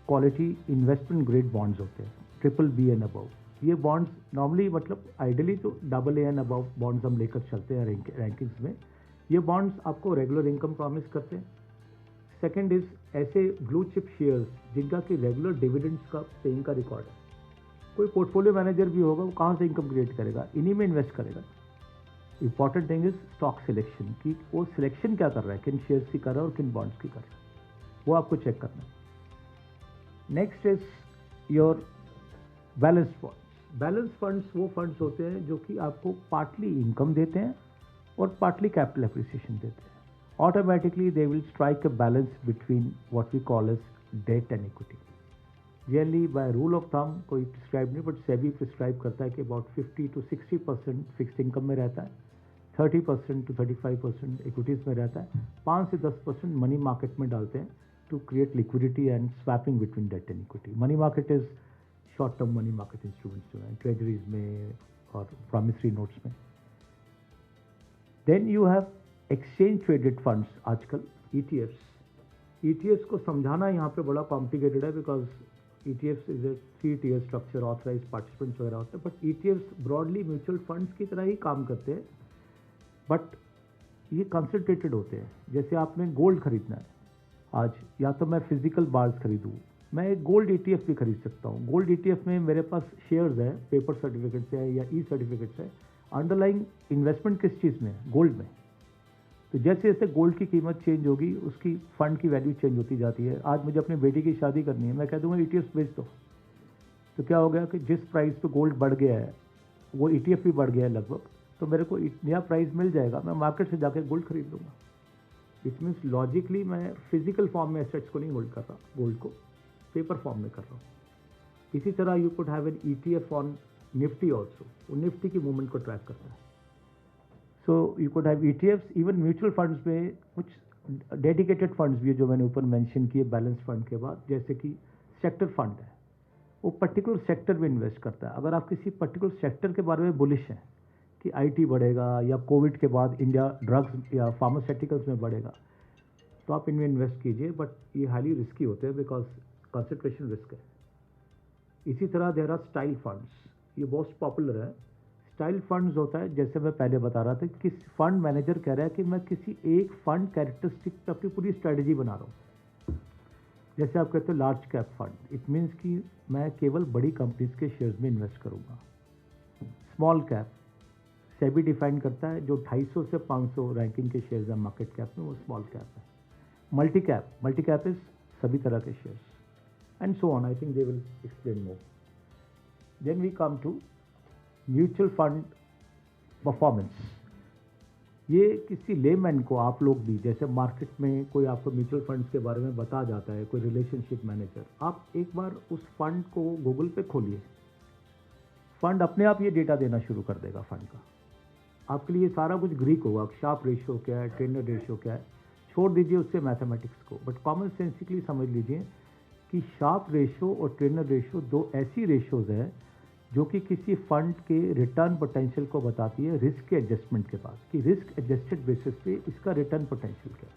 quality investment grade bonds होते हैं, BBB एंड अबव. ये बॉन्ड्स नॉर्मली मतलब आइडियली तो AA एंड अबव बॉन्ड्स हम लेकर चलते हैं रैंकिंग्स में. ये बॉन्ड्स आपको रेगुलर इनकम प्रॉमिस करते हैं. सेकेंड इज ऐसे ब्लू चिप शेयर्स जिनका कि रेगुलर डिविडेंड्स का पेइंग का रिकॉर्ड है. कोई पोर्टफोलियो मैनेजर भी होगा, वो कहाँ से इनकम क्रिएट करेगा? इन्हीं में इन्वेस्ट करेगा. Important thing is stock selection, कि वो सिलेक्शन क्या कर रहा है, किन शेयर्स की कर रहा है और किन बॉन्ड्स की कर रहा है, वो आपको चेक करना है. Next is your balance funds. Balance funds वो फंड्स होते हैं जो कि आपको पार्टली इनकम देते हैं और पार्टली कैपिटल एप्रिसिएशन देते हैं. Automatically they will strike a balance between what we call as debt and equity. Generally by rule of thumb, कोई प्रिस्क्राइब नहीं, बट सेबी प्रिस्क्राइब करता है कि अबाउट 50 to 60% फिक्स्ड इनकम में रहता है, 30% to 35% इक्विटीज़ में रहता है, 5 से 10% मनी मार्केट में डालते हैं to create liquidity and swapping between debt and equity. Money market is short term money market instruments जो हैं ट्रेजरीज में और प्रॉमिसरी नोट्स में. Then you have exchange traded funds, आजकल ETFs. ETFs को समझाना यहाँ पे बड़ा कॉम्प्लिकेटेड है, because ETFs is a 3-tier structure, authorize participants वगैरह होते हैं, but ETFs broadly mutual funds की तरह ही काम करते हैं, बट ये कंसंट्रेटेड होते हैं. जैसे आपने गोल्ड खरीदना है आज, या तो मैं फिजिकल बार्स खरीदूँ, मैं एक गोल्ड ETF भी खरीद सकता हूँ. गोल्ड ETF में मेरे पास शेयर्स हैं, पेपर सर्टिफिकेट्स है या सर्टिफिकेट्स है. अंडरलाइंग इन्वेस्टमेंट किस चीज़ में? गोल्ड में. तो जैसे जैसे गोल्ड की कीमत चेंज होगी, उसकी फंड की वैल्यू चेंज होती जाती है. आज मुझे अपनी बेटी की शादी करनी है, मैं कह दूँगा ETFs बेच दो, तो क्या हो गया कि जिस प्राइस पे गोल्ड बढ़ गया है वो ETF भी बढ़ गया है लगभग, तो मेरे को नया प्राइस मिल जाएगा, मैं मार्केट से जाकर गोल्ड खरीद लूँगा. इट मीन्स लॉजिकली मैं फिजिकल फॉर्म में एसेट्स को नहीं होल्ड कर रहा, गोल्ड को पेपर फॉर्म में कर रहा हूँ. इसी तरह you could have an ETF on Nifty also, वो निफ्टी की मूवमेंट को ट्रैक करता है. So you could have ETFs. Even mutual funds में कुछ डेडिकेटेड फंड्स भी है जो मैंने ऊपर मेंशन किए बैलेंस फंड के बाद, जैसे कि सेक्टर फंड है, वो पर्टिकुलर सेक्टर में इन्वेस्ट करता है. अगर आप किसी पर्टिकुलर सेक्टर के बारे में बुलिश हैं कि IT बढ़ेगा या कोविड के बाद इंडिया ड्रग्स या फार्मास्यूटिकल्स में बढ़ेगा, तो आप इनमें इन्वेस्ट कीजिए, बट ये हाईली रिस्की होते हैं बिकॉज कंसंट्रेशन रिस्क है. इसी तरह देयर आर स्टाइल फंड्स, ये बहुत पॉपुलर है. स्टाइल फंड्स होता है, जैसे मैं पहले बता रहा था, कि फंड मैनेजर कह रहा है कि मैं किसी एक फंड कैरेक्टरिस्टिक पे अपनी पूरी स्ट्रेटजी बना रहा हूँ. जैसे आप कहते हो large cap fund, it means कि मैं केवल बड़ी कंपनीज के शेयर्स में इन्वेस्ट करूँगा. स्मॉल कैप सेबी डिफाइन करता है, जो 250 से 500 रैंकिंग के शेयर्स हैं मार्केट कैप में, वो स्मॉल कैप है. मल्टी कैप इज सभी तरह के shares, and so on. I think they will explain more. Then we come to mutual fund performance. ये किसी लेमैन को, आप लोग भी, जैसे मार्केट में कोई आपको म्यूचुअल फंड्स के बारे में बता जाता है, कोई रिलेशनशिप मैनेजर, आप एक बार उस फंड को गूगल पे खोलिए, फंड अपने आप ये डेटा देना शुरू कर देगा फंड का. आपके लिए सारा कुछ ग्रीक होगा, शार्प रेशियो क्या है, ट्रेनर रेशियो क्या है, छोड़ दीजिए उससे मैथमेटिक्स को, बट कॉमन सेंसिकली समझ लीजिए कि शार्प रेशियो और ट्रेनर रेशियो दो ऐसी रेशियोज है जो कि किसी फंड के रिटर्न पोटेंशियल को बताती है रिस्क के एडजस्टमेंट के बाद, कि रिस्क एडजस्टेड बेसिस पे इसका रिटर्न पोटेंशियल क्या है.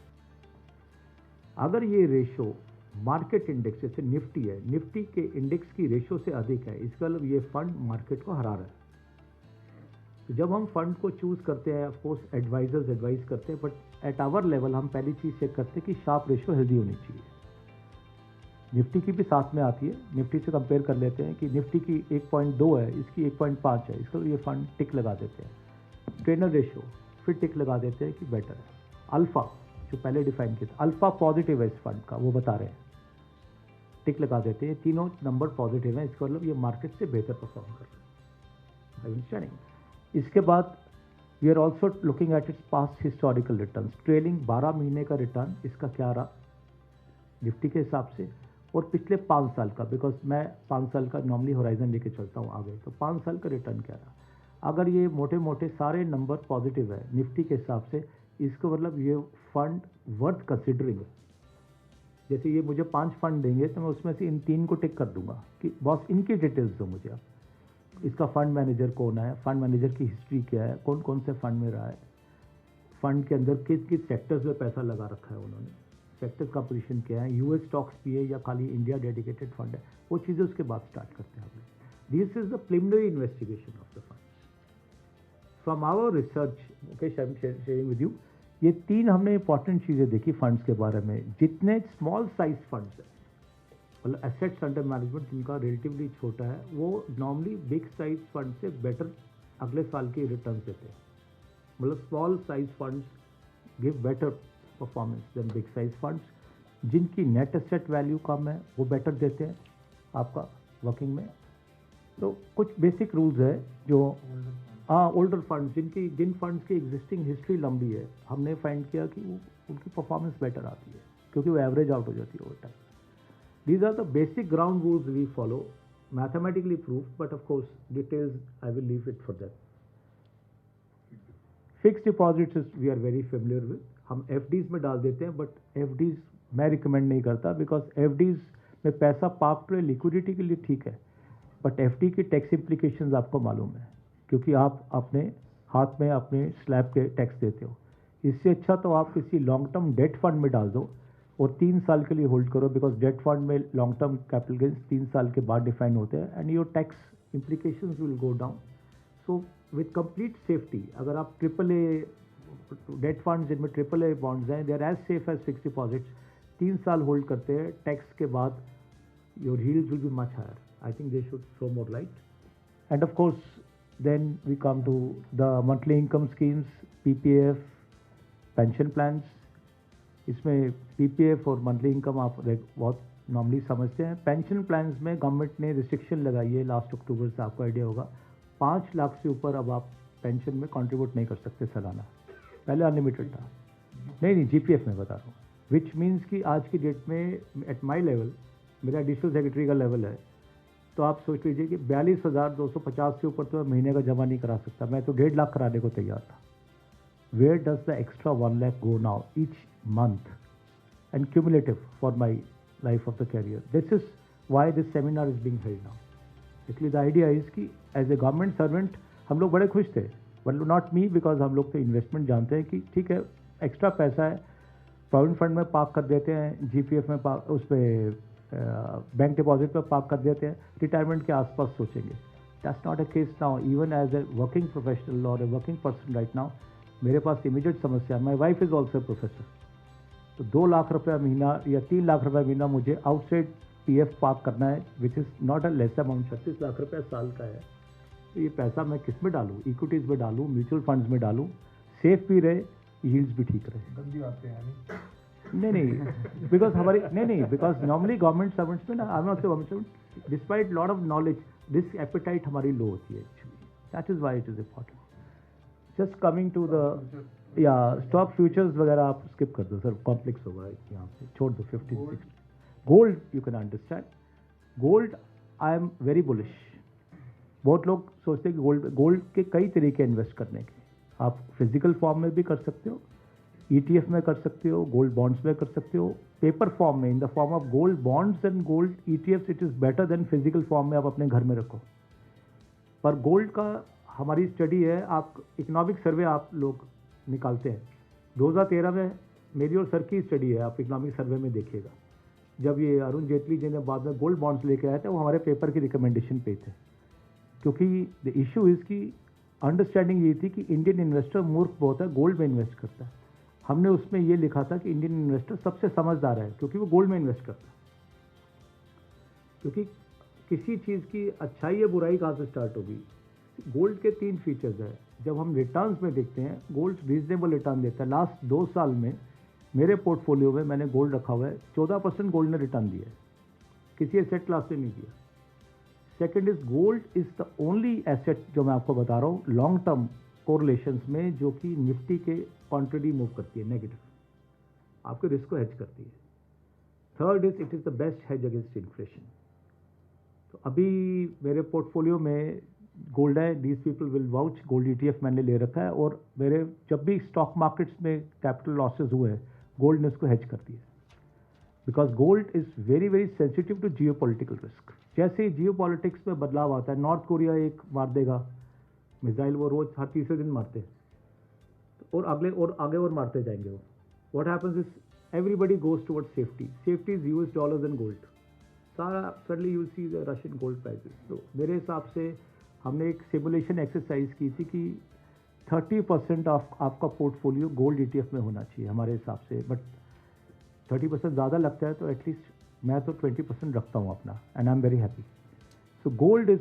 अगर ये रेशियो मार्केट इंडेक्स जैसे निफ्टी है, निफ्टी के इंडेक्स की रेशो से अधिक है, इसका मतलब ये फंड मार्केट को हरा रहा है। तो जब हम फंड को चूज करते हैं, ऑफ कोर्स एडवाइजर्स एडवाइस करते हैं, बट एट आवर लेवल हम पहली चीज चेक करते हैं कि शार्प रेशो हेल्दी होनी चाहिए। निफ्टी की भी साथ में आती है, निफ्टी से कंपेयर कर लेते हैं कि निफ्टी की 1.2 है, इसकी 1.5 है, इसका ये फंड टिक लगा देते हैं। ट्रेनर रेशो फिर टिक लगा देते हैं कि बेटर है। अल्फा जो पहले डिफाइन किया था, अल्फा पॉजिटिव है इस फंड का, वो बता रहे हैं, टिक लगा देते हैं। तीनों नंबर पॉजिटिव है, इसका मतलब ये मार्केट से बेहतर परफॉर्म कर रहे हैं। इसके बाद we are also looking at its past historical return, trailing 12 महीने का रिटर्न इसका क्या रहा निफ्टी के हिसाब से, और पिछले 5 साल का, बिकॉज मैं 5 साल का नॉर्मली होराइजन लेके चलता हूँ आगे, तो 5 साल का रिटर्न क्या रहा। अगर ये मोटे मोटे सारे नंबर पॉजिटिव है निफ्टी के हिसाब से, इसको मतलब ये फंड वर्थ कंसिडरिंग है। जैसे ये मुझे 5 फंड देंगे तो मैं उसमें से इन 3 को टिक कर दूंगा कि बॉस इनकी डिटेल्स दो मुझे आप, इसका फंड मैनेजर कौन है, फंड मैनेजर की हिस्ट्री क्या है, कौन कौन से फंड में रहा है, फंड के अंदर किस किस सेक्टर्स में पैसा लगा रखा है उन्होंने, सेक्टर का पोजीशन क्या है, यूएस स्टॉक्स भी है या खाली इंडिया डेडिकेटेड फंड है, वो चीज़ें उसके बाद स्टार्ट करते हैं हम। This is the preliminary investigation of the fund from our research. Okay, sharing with you, ये 3 हमने इंपॉर्टेंट चीज़ें देखी फंड्स के बारे में। जितने स्मॉल साइज फंड्स हैं, मतलब एसेट्स अंडर मैनेजमेंट जिनका रिलेटिवली छोटा है, वो नॉर्मली बिग साइज फंड से बेटर अगले साल के रिटर्न देते हैं। मतलब small size funds give better performance than big size funds. जिनकी नेट एसेट वैल्यू कम है वो बेटर देते हैं आपका वर्किंग में। तो कुछ बेसिक रूल्स है जो ओल्डर फंड्स, जिन फंड्स की एग्जिस्टिंग हिस्ट्री लंबी है, हमने फाइंड किया कि उनकी परफॉर्मेंस बेटर आती है क्योंकि वो एवरेज आउट हो जाती है over time. These are the basic ground rules we follow, mathematically proved, but of course details I will leave it for them. Fixed deposits is we are very familiar with. हम FDs में डाल देते हैं, but FDs मैं recommend नहीं करता because FDs में पैसा पार्क लिक्विडिटी के लिए ठीक है, बट FD की टैक्स इम्प्लीकेशंस आपको मालूम है क्योंकि आप अपने हाथ में अपने स्लैब के टैक्स देते हो। इससे अच्छा तो आप किसी लॉन्ग टर्म डेट फंड में डाल दो और 3 साल के लिए होल्ड करो, बिकॉज डेट फंड में लॉन्ग टर्म कैपिटल गेन्स 3 साल के बाद डिफाइन होते हैं and your tax implications will go down. So with complete safety, अगर आप AAA डेट फंड्स जिनमें AAA बॉन्ड्स हैं, they are as safe as fixed deposits, 3 साल होल्ड करते हैं, टैक्स के बाद your yields will be much higher. I think they should throw more light. And of course then we come to the monthly income schemes, PPF, pension plans. इसमें PPF और monthly income आप बहुत normally समझते हैं। Pension plans में government ने restriction लगाई है लास्ट अक्टूबर से, आपको आइडिया होगा 5 लाख से ऊपर अब आप पेंशन में कंट्रीब्यूट नहीं कर सकते सालाना, पहले अनलिमिटेड था। नहीं GPF में बता रहा हूँ, विच मीन्स कि आज की डेट में एट माई लेवल, मेरा एडिशनल सेक्रेटरी का लेवल है, तो आप सोच लीजिए कि 42,250 से ऊपर तो मैं महीने का जमा नहीं करा सकता, मैं तो 1.5 लाख कराने को तैयार था। Where does the extra 1 lakh go now each month and cumulative for my life of the career? This is why this seminar is being held now. Actually the idea is कि as a government servant हम लोग बड़े खुश थे, but not me because हम लोग तो investment जानते हैं कि ठीक है एक्स्ट्रा पैसा है, प्रोविडेंट फंड में पार्क कर देते हैं, GPF में उस पर बैंक डिपॉजिट में पार्क कर देते हैं, रिटायरमेंट के आसपास सोचेंगे। That's not a case now. Even as a working professional or a working person right now, मेरे पास इमीडिएट समस्या, my wife is also professor, तो 2 लाख रुपया महीना या 3 लाख रुपया महीना मुझे आउटसाइड PF पार्क करना है, which is not a less amount, 36 lakh रुपया साल का है। तो ये पैसा मैं किस में डालूँ, इक्विटीज़ में डालूँ, म्यूचुअल फंड्स में डालूँ, सेफ भी रहे, यील्ड्स भी ठीक रहे। गंदी बातें हैं नहीं बिकॉज हमारी नहीं बिकॉज नॉर्मली गवर्नमेंट सर्वेंट्स में ना, I am not government servant, despite lot of knowledge risk appetite हमारी लो होती है actually, that is why it is important. Just coming to the या स्टॉक फ्यूचर्स वगैरह आप स्किप कर दो सर, कॉम्प्लेक्स होगा यहाँ पे, छोड़ दो 15-16। Gold you can understand, gold I am very bullish. बहुत लोग सोचते हैं कि गोल्ड के कई तरीके इन्वेस्ट करने के, आप फिजिकल फॉर्म में भी कर सकते हो, ETF में कर सकते हो, गोल्ड बॉन्ड्स में कर सकते हो, पेपर फॉर्म में in the form of gold bonds and gold ETFs, it is better than physical form में आप अपने घर में रखो। पर गोल्ड का हमारी स्टडी है, आप इकोनॉमिक सर्वे आप लोग निकालते हैं, 2013 में मेरी और सर की स्टडी है, आप इकोनॉमिक सर्वे में देखिएगा, जब ये अरुण जेटली जी ने बाद में गोल्ड बॉन्ड्स लेके आए थे, वो हमारे पेपर की रिकमेंडेशन पे थे, क्योंकि द इशू इज़ की अंडरस्टैंडिंग ये थी कि इंडियन इन्वेस्टर मूर्ख बहुत है, गोल्ड में इन्वेस्ट करता है। हमने उसमें ये लिखा था कि इंडियन इन्वेस्टर सबसे समझदार है क्योंकि वो गोल्ड में इन्वेस्ट करता है। क्योंकि किसी चीज़ की अच्छाई या बुराई कहाँ से स्टार्ट होगी? गोल्ड के 3 फीचर्स है। जब हम रिटर्न्स में देखते हैं, गोल्ड रीजनेबल रिटर्न देता है। लास्ट 2 साल में मेरे पोर्टफोलियो में मैंने गोल्ड रखा हुआ है, 14% गोल्ड ने रिटर्न दिया है, किसी एसेट क्लास से नहीं दिया। Second is gold is the only asset जो मैं आपको बता रहा हूँ लॉन्ग टर्म कोरिलेशंस में जो कि निफ्टी के कॉन्ट्रेरी मूव करती है, नेगेटिव, आपके रिस्क को हेज करती है। Third is it is the best hedge against inflation. तो अभी मेरे पोर्टफोलियो में गोल्ड है, these people will vouch, gold ETF मैंने ले रखा है, और मेरे जब भी स्टॉक मार्केट्स में कैपिटल लॉसेज हुए गोल्ड ने उसको हेज कर दिया, because gold is very very sensitive to geopolitical risk. जैसे ही जियो पॉलिटिक्स में बदलाव आता है, नॉर्थ कोरिया एक मार देगा मिसाइल, वो रोज हर तीसरे दिन मारते हैं, और अगले और आगे और मारते जाएंगे वो। What happens is everybody goes towards safety, safety is US dollars and gold, सारा suddenly you will see the Russian gold prices. तो मेरे हिसाब से हमने एक सिमुलेशन एक्सरसाइज की थी कि 30% ऑफ आपका पोर्टफोलियो गोल्ड ETF में होना चाहिए हमारे हिसाब से, बट 30% ज़्यादा लगता है तो एटलीस्ट मैं तो 20% रखता हूँ अपना, and I am very happy. So gold is,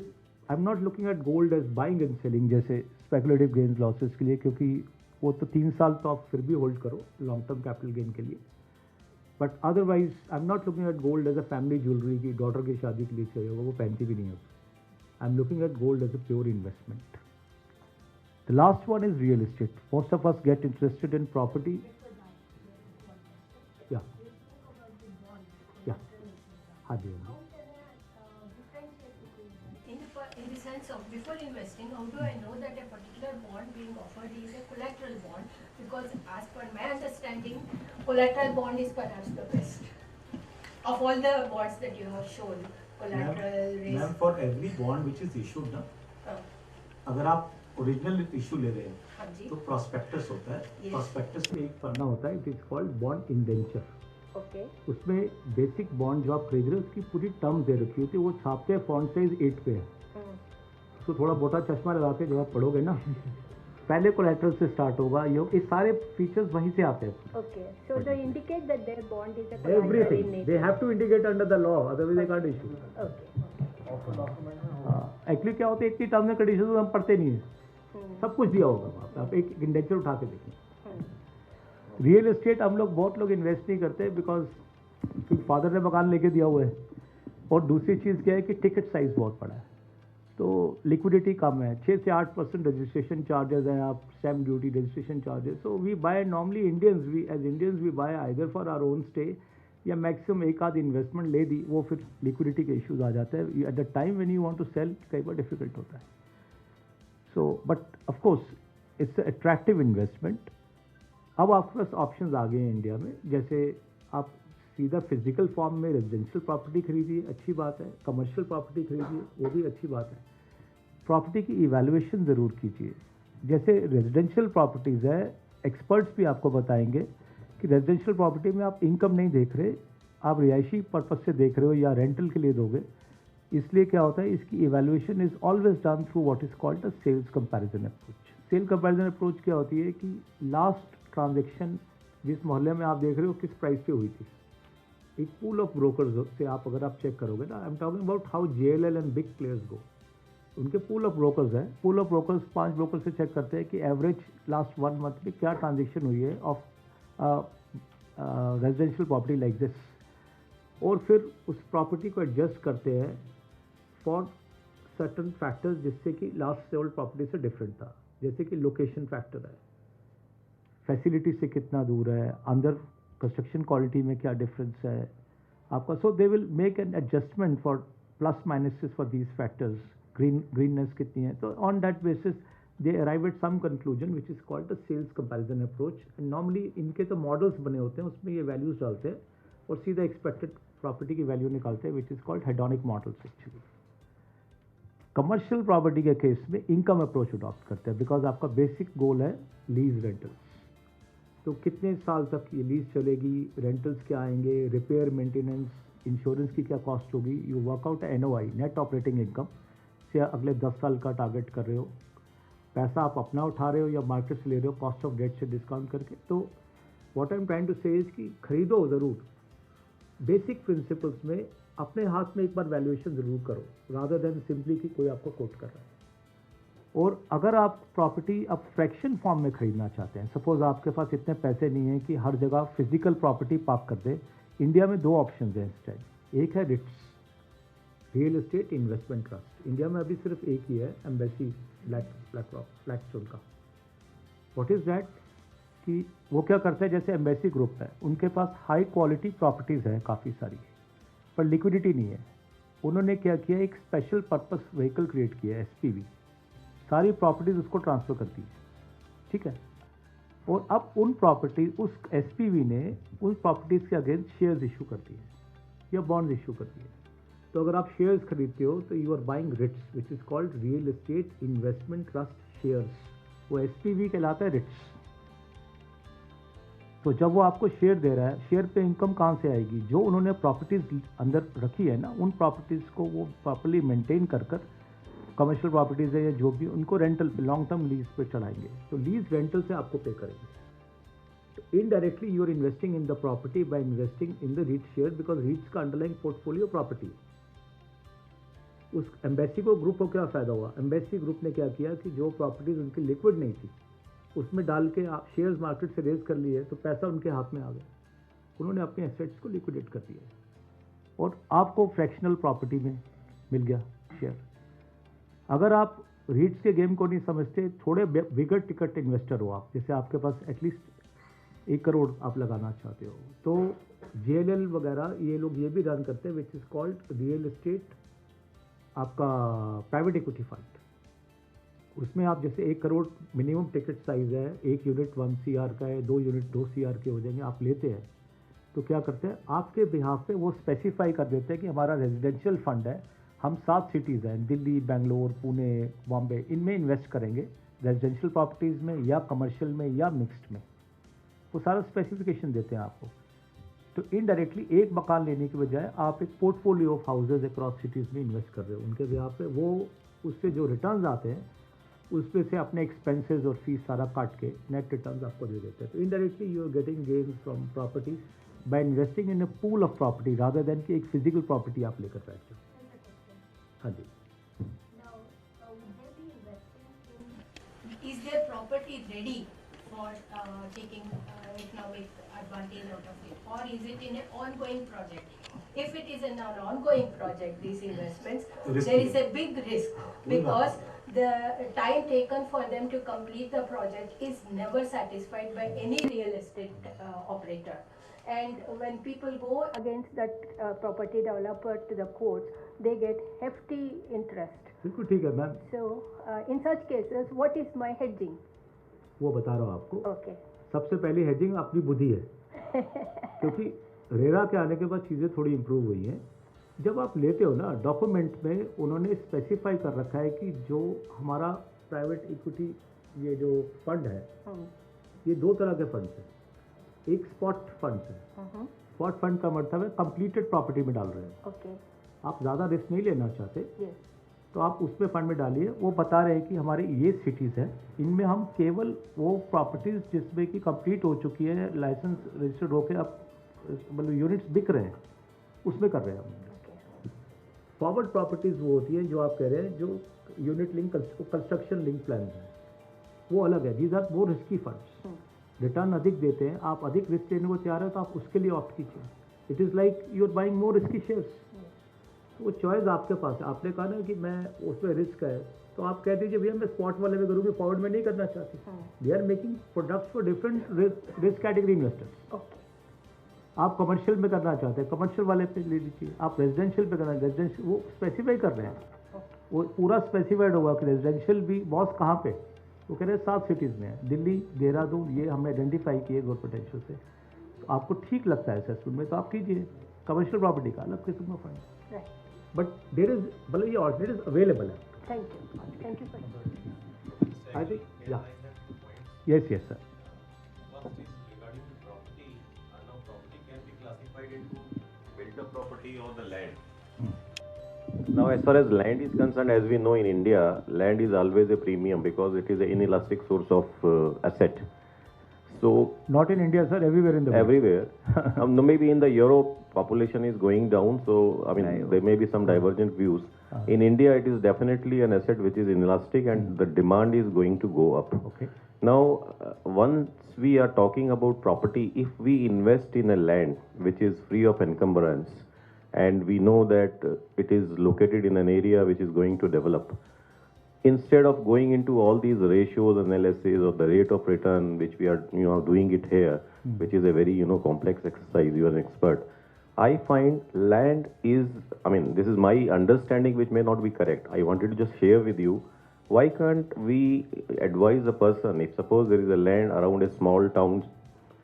I am not looking at gold as buying and selling जैसे स्पेकुलेटिव गेन्स लॉसेस के लिए, क्योंकि वो तो 3 साल तो आप फिर भी होल्ड करो लॉन्ग टर्म कैपिटल गेन के लिए, but otherwise I am not looking at gold as a family jewellery की डॉटर की शादी के लिए चाहिए होगा, वो पहनती भी नहीं है। I am looking at gold as a pure investment. The last one is real estate. Most of us get interested in property. या हाँ जी, In the sense of before investing, how do I know that a particular bond being offered is a collateral bond? Because as per my understanding, collateral bond is perhaps the best of all the bonds that you have shown. Collateral risk. Ma'am, for every bond which is issued ना, अगर आप original issue ले रहे हैं तो prospectus होता है। Prospectus में एक पढ़ना होता है, it is called bond indenture. Okay. उसमें बेसिक बॉन्ड जो आप खरीद रहे हो उसकी पूरी टर्म दे रखी होती है, वो छापते हैं फॉन्ट साइज 8 पे है, उसको थोड़ा मोटा चश्मा लगा के जब आप पढ़ोगे ना पहले कोलैटरल से स्टार्ट होगा, ये सारे फीचर्स वहीं से आते हैं। Okay. So they indicate that their bond is a collateral in everything nature. They have to indicate under the law, otherwise they can't issue. Okay. Actually क्या होता है, इतनी टर्म्स एंड कंडीशंस हम पढ़ते नहीं है, सब कुछ दिया होगा वहाँ पे, आप एक इंडेंचर उठा के देखिए। रियल एस्टेट हम लोग बहुत लोग इन्वेस्ट नहीं करते बिकॉज फादर ने मकान लेके दिया हुआ है, और दूसरी चीज़ क्या है कि टिकट साइज बहुत बड़ा है, तो लिक्विडिटी कम है। 6 से 8% रजिस्ट्रेशन चार्जेस हैं, आप stamp duty, registration charges. So we buy normally Indians, we as Indians we buy either for our own stay या मैक्सिमम एक आध इन्वेस्टमेंट ले दी, वो फिर लिक्विडिटी के इश्यूज आ जाते हैं at the time when you want to sell, कई बार डिफिकल्ट होता है। So but of course it's attractive investment. अब आपके पास ऑप्शंस आ गए हैं इंडिया में, जैसे आप सीधा फिजिकल फॉर्म में रेजिडेंशियल प्रॉपर्टी खरीदिए, अच्छी बात है, कमर्शियल प्रॉपर्टी खरीदिए, वो भी अच्छी बात है। प्रॉपर्टी की इवैल्यूएशन ज़रूर कीजिए। जैसे रेजिडेंशियल प्रॉपर्टीज़ है, एक्सपर्ट्स भी आपको बताएंगे कि रेजिडेंशियल प्रॉपर्टी में आप इनकम नहीं देख रहे, आप रिहायशी पर्पज से देख रहे हो या रेंटल के लिए दोगे, इसलिए क्या होता है, इसकी evaluation is always done through what is called the sales comparison approach. Sale comparison approach क्या होती है कि लास्ट ट्रांजैक्शन जिस मोहल्ले में आप देख रहे हो किस प्राइस पे हुई थी, एक पूल ऑफ ब्रोकर्स से आप अगर आप चेक करोगे ना, I am talking about how JLL and big players go, उनके पूल ऑफ ब्रोकर्स है, पूल ऑफ ब्रोकर्स 5 ब्रोकर से चेक करते हैं कि एवरेज लास्ट 1 मंथ में क्या ट्रांजेक्शन हुई है of residential property like this, और फिर उस प्रॉपर्टी को एडजस्ट करते हैं फॉर सर्टन फैक्टर्स जिससे कि लास्ट सोल्ड प्रॉपर्टी से डिफरेंट था, जैसे कि लोकेशन फैक्टर है, फैसिलिटी से कितना दूर है, अंदर कंस्ट्रक्शन क्वालिटी में क्या डिफरेंस है आपका। So they will make an adjustment for plus minuses for these factors, greenness कितनी है, तो on that basis they arrive at some conclusion which is called the sales comparison approach. And normally इनके तो models बने होते हैं, उसमें ये वैल्यूज डालते हैं और सीधा एक्सपेक्टेड प्रॉपर्टी की वैल्यू निकालते हैं, विच is called hedonic models actually. Commercial property के केस में इनकम अप्रोच अडॉप्ट करते हैं, बिकॉज आपका बेसिक गोल है लीज रेंटल्स, तो कितने साल तक ये लीज चलेगी, रेंटल्स क्या आएंगे, रिपेयर मेंटेनेंस, इंश्योरेंस की क्या कॉस्ट होगी, you workout NOI, net operating income से अगले 10 साल का टारगेट कर रहे हो, पैसा आप अपना उठा रहे हो या मार्केट से ले रहे हो कॉस्ट ऑफ डेट से डिस्काउंट करके। तो what I am trying to say is कि खरीदो ज़रूर, बेसिक प्रिंसिपल्स में अपने हाथ में एक बार वैल्यूएशन ज़रूर करो, रादर देन सिंपली कि कोई आपको कोट कर रहा है। और अगर आप प्रॉपर्टी अब फ्रैक्शन फॉर्म में खरीदना चाहते हैं, सपोज आपके पास इतने पैसे नहीं हैं कि हर जगह फिजिकल प्रॉपर्टी पार्क कर दे, इंडिया में 2 ऑप्शन हैं इस टाइम। एक है REITs, real estate investment trust, India में अभी सिर्फ एक ही है, एम्बेसी ब्लैकस्टोन का। व्हाट इज़ दैट कि वो क्या करते हैं, जैसे एम्बेसी ग्रुप है, उनके पास हाई क्वालिटी प्रॉपर्टीज़ हैं काफ़ी सारी, पर लिक्विडिटी नहीं है। उन्होंने क्या किया, एक स्पेशल पर्पस व्हीकल क्रिएट किया है, SPV, सारी प्रॉपर्टीज़ उसको ट्रांसफ़र करती है, ठीक है। और अब उन प्रॉपर्टीज, उस SPV ने उन प्रॉपर्टीज़ के अगेंस्ट शेयर्स इशू करती है या बॉन्ड्स इशू करती है। तो अगर आप शेयर्स खरीदते हो तो you are buying REITs, which is called real estate investment trust shares, वो SPV कहलाता है रिट्स। तो जब वो आपको शेयर दे रहा है, शेयर पे इनकम कहाँ से आएगी, जो उन्होंने प्रॉपर्टीज़ अंदर रखी है ना, उन प्रॉपर्टीज़ को वो प्रॉपर्ली मेंटेन कर कमर्शियल प्रॉपर्टीज़ है या जो भी, उनको रेंटल पे, लॉन्ग टर्म लीज पे चढ़ाएंगे, तो लीज रेंटल से आपको पे करेंगे। तो indirectly you are investing in the property by investing in the REIT share, because REITs का अंडरलाइंग पोर्टफोलियो प्रॉपर्टी। उस एम्बेसी को ग्रुप को क्या फ़ायदा हुआ, एम्बेसी ग्रुप ने क्या किया कि जो प्रॉपर्टीज़ उनकी लिक्विड नहीं थी उसमें डाल के आप शेयर्स मार्केट से रेज कर लिए, तो पैसा उनके हाथ में आ गया, उन्होंने अपने एसेट्स को लिक्विडेट कर दिया और आपको फ्रैक्शनल प्रॉपर्टी में मिल गया शेयर। अगर आप रीट्स के गेम को नहीं समझते, थोड़े बिगर टिकट इन्वेस्टर हो आप, जैसे आपके पास एटलीस्ट 1 करोड़ आप लगाना चाहते हो, तो JLL वगैरह ये लोग ये भी रन करते हैं, विच इज़ कॉल्ड रियल एस्टेट आपका प्राइवेट इक्विटी फंड। उसमें आप जैसे 1 करोड़ मिनिमम टिकट साइज़ है, 1 यूनिट 1 CR का है, 2 यूनिट 2 CR के हो जाएंगे, आप लेते हैं तो क्या करते हैं, आपके बिहाफ पे वो स्पेसिफाई कर देते हैं कि हमारा रेजिडेंशियल फंड है, हम 7 सिटीज़ हैं, दिल्ली, बेंगलोर, पुणे, बॉम्बे, इनमें इन्वेस्ट करेंगे, रेजिडेंशियल प्रॉपर्टीज़ में या कमर्शियल में या मिक्स्ड में, वो सारा स्पेसिफिकेशन देते हैं आपको। तो इनडायरेक्टली एक मकान लेने की बजाय आप एक portfolio of houses across cities में इन्वेस्ट कर रहे हो, उनके बिहाफ पे वो उससे जो रिटर्न्स आते हैं उसमें से अपने एक्सपेंसेस और फीस सारा काट के नेट रिटर्न्स आपको दे देते हैं। तो indirectly you are getting gains from property by investing in a pool of property rather than कि एक फिजिकल प्रॉपर्टी आप लेकर बैठते हो। हाँ जी। Is their property ready for taking economic advantage out of it, or is it in an ongoing project? If it is an ongoing project, these investments, there is a big risk because the time taken for them to complete the project is never satisfied by any real estate operator. And when people go against that property developer to the courts, they get hefty interest. बिल्कुल ठीक है ma'am. So in such cases, what is my hedging? वो बता रहा हूँ आपको। Okay. सबसे पहली हेजिंग अपनी बुद्धि है क्योंकि रेरा के आने के बाद चीज़ें थोड़ी इम्प्रूव हुई हैं। जब आप लेते हो ना, डॉक्यूमेंट में उन्होंने स्पेसिफाई कर रखा है कि जो हमारा प्राइवेट इक्विटी ये जो फंड है, ये 2 तरह के फंड्स हैं। एक स्पॉट फंड्स है। स्पॉट फंड का मतलब है कंप्लीटेड प्रॉपर्टी में डाल रहे हो। Okay. आप ज़्यादा रिस्क नहीं लेना चाहते, Yes. तो आप उसमें फंड में डालिए। वो बता रहे हैं कि हमारे ये सिटीज़ हैं, इनमें हम केवल वो प्रॉपर्टीज़ जिसमें कि कंप्लीट हो चुकी है, लाइसेंस रजिस्टर्ड होकर अब मतलब यूनिट्स बिक रहे हैं, उसमें कर रहे हैं हम। फॉरवर्ड प्रॉपर्टीज़ वो होती हैं जो आप कह रहे हैं, जो unit link construction link plan है, वो अलग है। These are more risky funds, return अधिक देते हैं। आप अधिक रिस्क लेने को तैयार है तो आप उसके लिए ऑप्ट कीजिए। It is like you are buying more risky shares. वो चॉइस आपके पास है। आपने कहा ना कि मैं उसमें रिस्क है, तो आप कह दीजिए भैया मैं स्पॉट वाले में करूँगी, फॉरवर्ड में नहीं करना चाहती। They are making products for different risk category investors. आप कमर्शियल में करना चाहते हैं, कमर्शियल वाले पे ले लीजिए। आप रेजिडेंशियल पे करना, रेजिडेंशियल वो स्पेसिफाई कर रहे हैं, वो पूरा स्पेसिफाइड होगा कि रेजिडेंशियल भी बॉस कहाँ पे, वो कह रहे हैं 7 सिटीज़ में है, दिल्ली, देहरादून, ये हमने आइडेंटिफाई किए ग्रोथ पोटेंशियल से। तो आपको ठीक लगता है असेसमेंट में तो आप कीजिए। कमर्शियल प्रॉपर्टी का अलग किस्म का फंड, बट देर इज मतलब ये ऑल्टरनेटिव अवेलेबल है। Thank you so much. I think, yeah. Yes, yes, sir. First is regarding the property. Now property can be classified into built the property or the land? Now, as far as land is concerned, as we know in India, land is always a premium because it is an inelastic source of asset. So not in India, sir, everywhere in the world. everywhere, no, maybe in the Europe, population is going down. So I mean, there may be some divergent views. In India, it is definitely an asset which is inelastic, and the demand is going to go up. Okay. Now, once we are talking about property, if we invest in a land which is free of encumbrance, and we know that it is located in an area which is going to develop, instead of going into all these ratios, analysis of the rate of return, which we are doing it here, which is a very complex exercise, you are an expert. I find land is, I mean, this is my understanding, which may not be correct. I wanted to just share with you. Why can't we advise a person, if suppose there is a land around a small town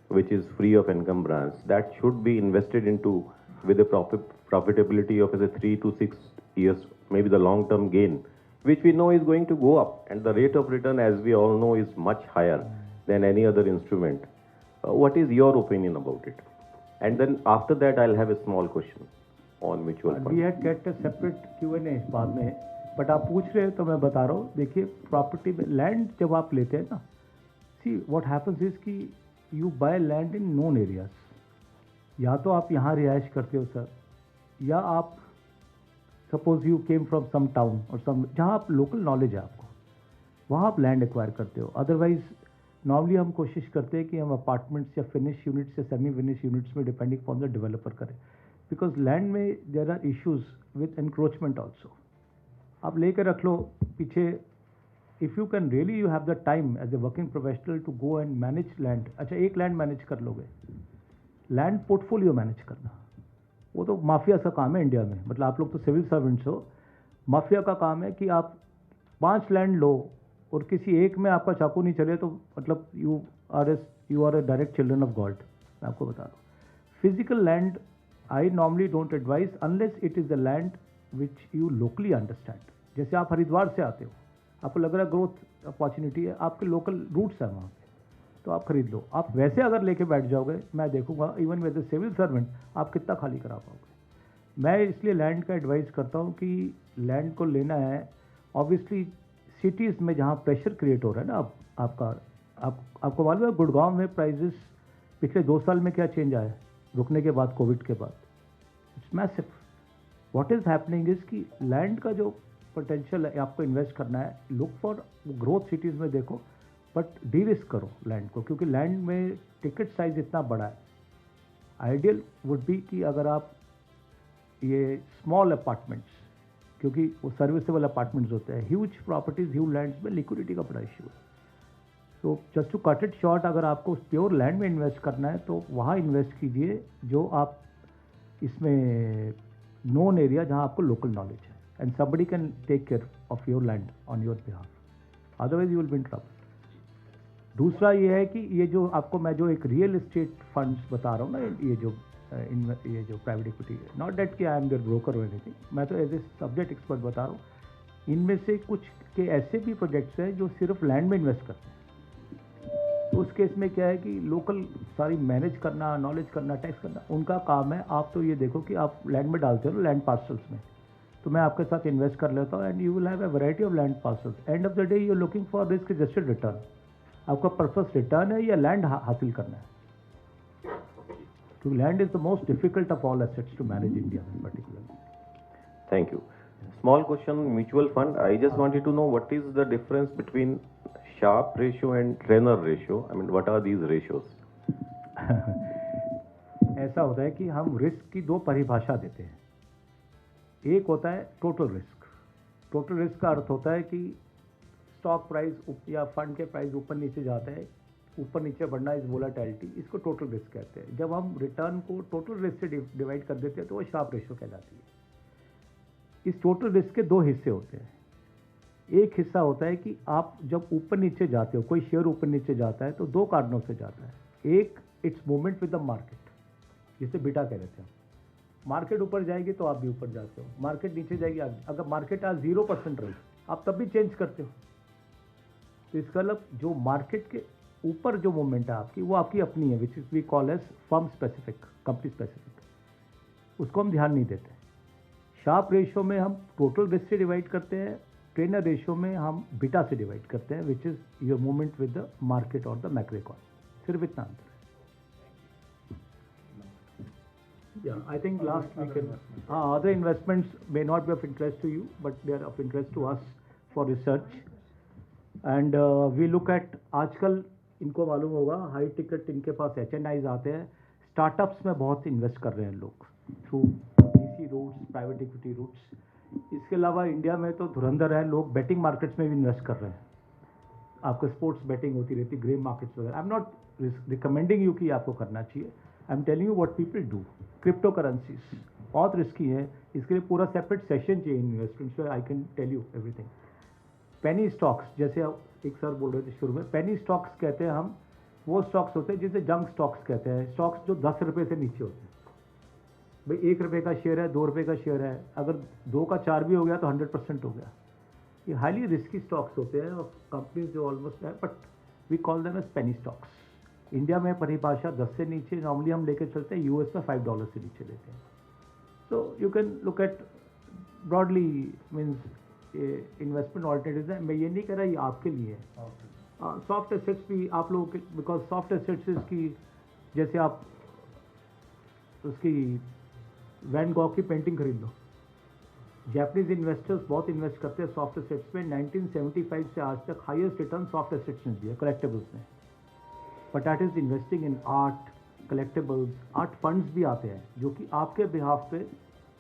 which is free of encumbrance, that should be invested into with a profitability of 3 to 6 years, maybe the long-term gain, which we know is going to go up, and the rate of return, as we all know, is much higher than any other instrument. What is your opinion about it? And then after that, I'll have a small question on mutual fund. We had get a separate Q&A बाद में, but आप पूछ रहे हो तो मैं बता रहा हूँ. देखिए, प्रॉपर्टी में लैंड जब आप लेते हैं ना, see what happens is कि you buy land in known areas. या तो आप यहाँ रिहाइश करते हो सर, या आप suppose you came from some town और सम जहाँ आप लोकल नॉलेज है आपको, वहाँ आप लैंड एक्वायर करते हो. अदरवाइज नॉर्मली हम कोशिश करते हैं कि हम अपार्टमेंट्स या फिनिश यूनिट्स या सेमी फिनिश यूनिट्स में डिपेंडिंग अपॉन द डेवलपर करें, बिकॉज लैंड में there are issues with encroachment also. आप लेकर रख लो पीछे, if you can really you have the time as a working professional to go and manage land. अच्छा, एक लैंड मैनेज कर लोगे, लैंड पोर्टफोलियो मैनेज करना वो तो माफिया का काम है इंडिया में. मतलब आप लोग तो सिविल सर्वेंट्स हो, माफिया का काम है कि आप 5 लैंड लो और किसी एक में आपका चाकू नहीं चले तो मतलब you are a direct children of God. मैं आपको बता रहा हूँ, physical land I normally don't advise unless it is the land which you locally understand. जैसे आप हरिद्वार से आते हो, आपको लग रहा है ग्रोथ अपॉर्चुनिटी है, आपके लोकल रूट्स हैं वहाँ पे, तो आप खरीद लो. आप वैसे अगर लेके बैठ जाओगे, मैं देखूंगा even with the civil servant आप कितना खाली करा पाओगे. मैं इसलिए लैंड का एडवाइस करता हूँ कि लैंड को लेना है. ऑब्वियसली सिटीज़ में जहाँ प्रेशर क्रिएट हो रहा है ना, आपको मालूम है गुड़गांव में प्राइजेस पिछले 2 साल में क्या चेंज आया रुकने के बाद, कोविड के बाद. It's massive. What is happening is कि लैंड का जो पोटेंशियल है आपको इन्वेस्ट करना है, लुक फॉर ग्रोथ सिटीज़ में देखो, बट डी रिस्क करो लैंड को, क्योंकि लैंड में टिकट साइज इतना बड़ा है. आइडियल वुड बी कि अगर आप ये स्मॉल अपार्टमेंट्स, क्योंकि वो सर्विसेबल अपार्टमेंट्स होते हैं, ह्यूज प्रॉपर्टीज ह्यूज लैंड्स में लिक्विडिटी का बड़ा इशू है. So just to cut it short, अगर आपको प्योर लैंड में इन्वेस्ट करना है तो वहाँ इन्वेस्ट कीजिए जो आप इसमें नोन एरिया जहाँ आपको लोकल नॉलेज है, and somebody can take care of your land on your behalf. Otherwise you will be in trouble. दूसरा ये है कि ये जो आपको मैं जो एक रियल एस्टेट फंड्स बता रहा हूँ ना, ये जो प्राइवेट इक्विटी है, नॉट डेट कि आई एम देयर ब्रोकर और एनीथिंग, मैं तो एज ए सब्जेक्ट एक्सपर्ट बता रहा हूँ. इनमें से कुछ के ऐसे भी प्रोजेक्ट्स हैं जो सिर्फ लैंड में इन्वेस्ट करते हैं. तो उस केस में क्या है कि लोकल सारी मैनेज करना, नॉलेज करना, टैक्स करना उनका काम है. आप तो ये देखो कि आप लैंड में डालते हो लैंड पार्सल्स में, तो मैं आपके साथ इन्वेस्ट कर लेता हूँ and you will have a variety of land parcels. End of the day you are looking for risk adjusted return. आपका पर्पस रिटर्न है या लैंड हासिल करना है, क्योंकि land is the most difficult of all assets to manage India in particular. Thank you. Small question, mutual fund. I just wanted to know what is the difference between Sharpe ratio and Treynor ratio. I mean, what are these ratios? ऐसा होता है कि हम risk की 2 परिभाषा देते हैं. एक होता है टोटल रिस्क. टोटल रिस्क का अर्थ होता है कि स्टॉक प्राइस या फंड के प्राइस ऊपर नीचे जाता है, ऊपर नीचे बढ़ना इस वोलाटिलिटी, इसको टोटल रिस्क कहते हैं. जब हम रिटर्न को टोटल रिस्क से डिवाइड कर देते हैं तो वो शार्प रेशियो कहलाती है. इस टोटल रिस्क के 2 हिस्से होते हैं. एक हिस्सा होता है कि आप जब ऊपर नीचे जाते हो, कोई शेयर ऊपर नीचे जाता है तो 2 कारणों से जाता है. एक, it's movement with the market, जिसे बीटा कह रहे थे हम. मार्केट ऊपर जाएगी तो आप भी ऊपर जाते हो, मार्केट नीचे जाएगी आप. अगर मार्केट आज 0% रही, आप तब भी चेंज करते हो. तो इसका मतलब जो मार्केट के ऊपर जो मूवमेंट है आपकी, वो आपकी अपनी है, which is we call as firm specific, company specific. उसको हम ध्यान नहीं देते। शार्प रेशियो में हम टोटल रिस्क से डिवाइड करते हैं, ट्रेनर रेशियो में हम बीटा से डिवाइड करते हैं, which is your movement with the market और द मैक्रो इकोनॉमी। सिर्फ इतना अंतर है। Yeah, I think last we can. Other investments may not be of interest to you, but they are of interest to us for research. And we look at आजकल इनको मालूम होगा high ticket इनके पास HNIs आते हैं, startups में बहुत invest कर रहे हैं लोग through VC routes, private equity routes. इसके अलावा इंडिया में तो धुरंधर है, लोग बेटिंग मार्केट्स में भी इन्वेस्ट कर रहे हैं। आपको स्पोर्ट्स बेटिंग होती रहती, ग्रे मार्केट्स वगैरह। I am not recommending you कि आपको करना चाहिए, I am telling you what people do. Crypto currencies बहुत रिस्की है, इसके लिए पूरा सेपरेट सेशन चाहिए इन्वेस्टमेंट्स में। I can tell you everything. Penny stocks, जैसे आप एक सर बोल रहे थे शुरू में, पेनी स्टॉक्स कहते हैं हम, वो स्टॉक्स होते हैं जिसे जंक स्टॉक्स कहते हैं, स्टॉक्स जो 10 रुपये से नीचे होते हैं। भाई 1 रुपये का शेयर है, 2 रुपये का शेयर है, अगर 2 का 4 भी हो गया तो 100% हो गया। ये हाईली रिस्की स्टॉक्स होते हैं और कंपनीज जो ऑलमोस्ट है, but we call them as penny stocks. India में परिभाषा 10 से नीचे नॉर्मली हम लेके चलते हैं, यूएस में $5 से नीचे लेते हैं। तो you can look at broadly means investment alternatives है। मैं ये नहीं कह रहा ये आपके लिए है। सॉफ्ट एसेट्स भी आप लोगों के, बिकॉज सॉफ्ट एसेट्स की, जैसे आप उसकी वैन गॉग की पेंटिंग खरीद लो। जापानीज इन्वेस्टर्स बहुत इन्वेस्ट करते हैं सॉफ्ट एसेट्स में। 1975 से आज तक हाईएस्ट रिटर्न सॉफ्ट एसेट्स ने दिया, कलेक्टेबल्स में। But that is investing in art, collectables. Art funds भी आते हैं जो कि आपके बिहाफ पे,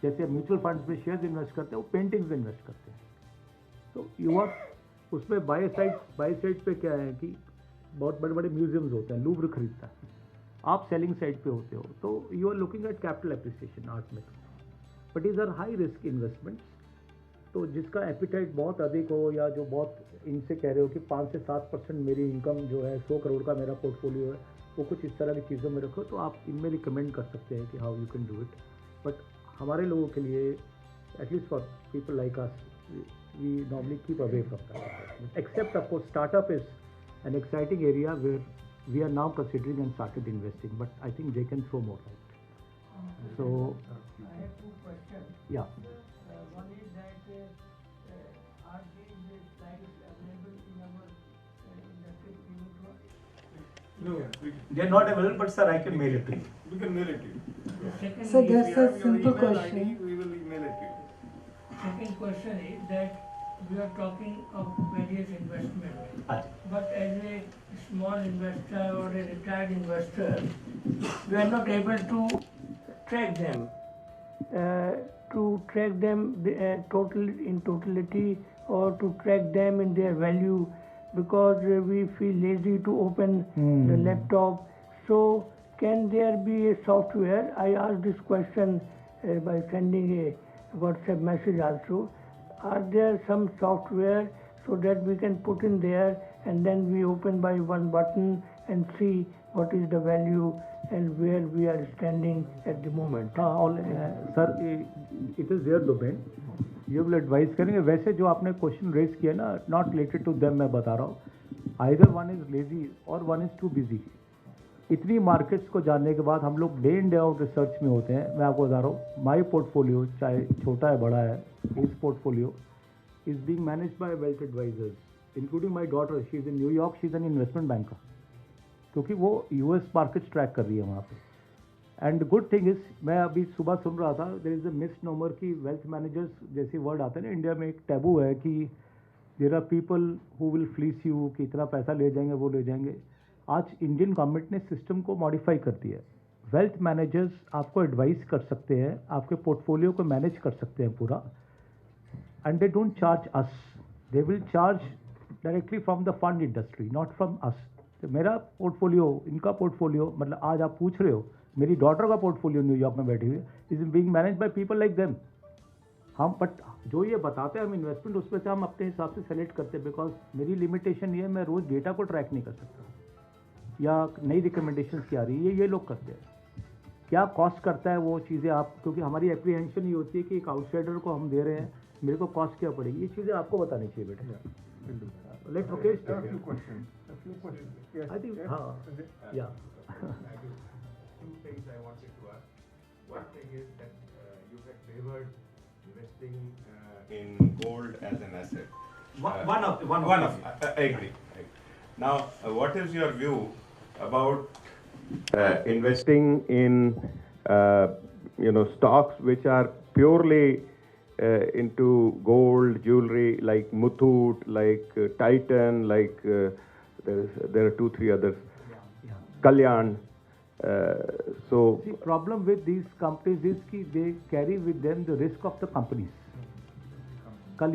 जैसे म्यूचुअल फंड्स में शेयर्स इन्वेस्ट करते हैं, वो पेंटिंग्स में इन्वेस्ट करते हैं। तो यू आर उसमें बाय साइड पे क्या है कि बहुत बड़े बड़े म्यूजियम्स होते हैं, लूव्र खरीदता है, आप सेलिंग साइड पे होते हो, तो you are looking at capital appreciation art में। But is are high risk investments. तो जिसका एपिटाइट बहुत अधिक हो, या जो बहुत इनसे कह रहे हो कि 5 से 7% मेरी इनकम जो है, 100 करोड़ का मेरा पोर्टफोलियो है, वो कुछ इस तरह की चीज़ों में रखो, तो आप इनमें रिकमेंड कर सकते हैं कि how you can do it. But हमारे लोगों के लिए, at least for people like us, we normally keep away from that, except of course startup is an exciting area where we are now considering and started investing, but I think they can throw more light. So, I have 2 questions. yeah. One is that are these slides available in our industry? No, they are not available, but sir, I can mail it to you. We can mail it to you. Secondly, So If that's you a have your simple email question. ID, we will email it to you. second question is that we are talking of various investments, Acha. but as a small investor or a retired investor, we are not able to track them. To track them in totality, or to track them in their value, because we feel lazy to open the laptop. So can there be a software? I asked this question by sending a WhatsApp message also. Are there some software so that we can put in there and then we open by one button and see what is the value and where we are standing at the moment? Sir it is there domain, ये will advice करेंगे। वैसे जो आपने question raise किया ना, not related to them, मैं बता रहा हूँ, आइदर वन इज़ लेजी और वन इज़ टू बिजी। इतनी मार्केट्स को जानने के बाद हम लोग day in day out research में होते हैं। मैं आपको बता रहा हूँ, माई पोर्टफोलियो चाहे छोटा है बड़ा है, इस portfolio is being managed by wealth advisers, including my daughter. She is in New York, she is an investment banker, क्योंकि वो यूएस मार्केट्स ट्रैक कर रही है वहाँ पे। एंड गुड थिंग इज, मैं अभी सुबह सुन रहा था, देयर इज़ अ मिसनोमर की वेल्थ मैनेजर्स जैसी वर्ड आता है ना, इंडिया में एक टैबू है कि there are people who will fleece you, कि इतना पैसा ले जाएंगे वो ले जाएंगे। आज इंडियन गवर्नमेंट ने सिस्टम को मॉडिफाई कर दिया है। वेल्थ मैनेजर्स आपको एडवाइस कर सकते हैं, आपके पोर्टफोलियो को मैनेज कर सकते हैं पूरा, and they don't charge us, they will charge directly from the fund industry, not from us. तो मेरा पोर्टफोलियो, इनका पोर्टफोलियो, मतलब आज आप पूछ रहे हो, मेरी डॉटर का पोर्टफोलियो न्यूयॉर्क में बैठी हुई है, is being manage by people like them. हम बट जो ये बताते हैं हम इन्वेस्टमेंट, उसमें से हम अपने हिसाब से सेलेक्ट करते हैं, बिकॉज मेरी लिमिटेशन ये है, मैं रोज़ डेटा को ट्रैक नहीं कर सकता, या नई रिकमेंडेशन क्या आ रही है, ये लोग करते हैं। क्या कॉस्ट करता है वो चीज़ें आप, क्योंकि हमारी एप्रीहेंशन ये होती है कि एक आउटसाइडर को हम दे रहे हैं, मेरे को कॉस्ट क्या पड़ेगी, ये चीज़ें आपको बतानी चाहिए बेटा। Let Mukesh, There are a few questions. Yes. I think, yes. yeah. Two things I wanted to ask. one thing is that you had favored investing in gold as an asset. One of I agree. Now, what is your view about investing in stocks which are purely into gold, jewelry, like Muthoot, like Titan, like there are 2-3 others, Kalyan. So See, problem with these companies is that they carry with them the risk of the companies. कल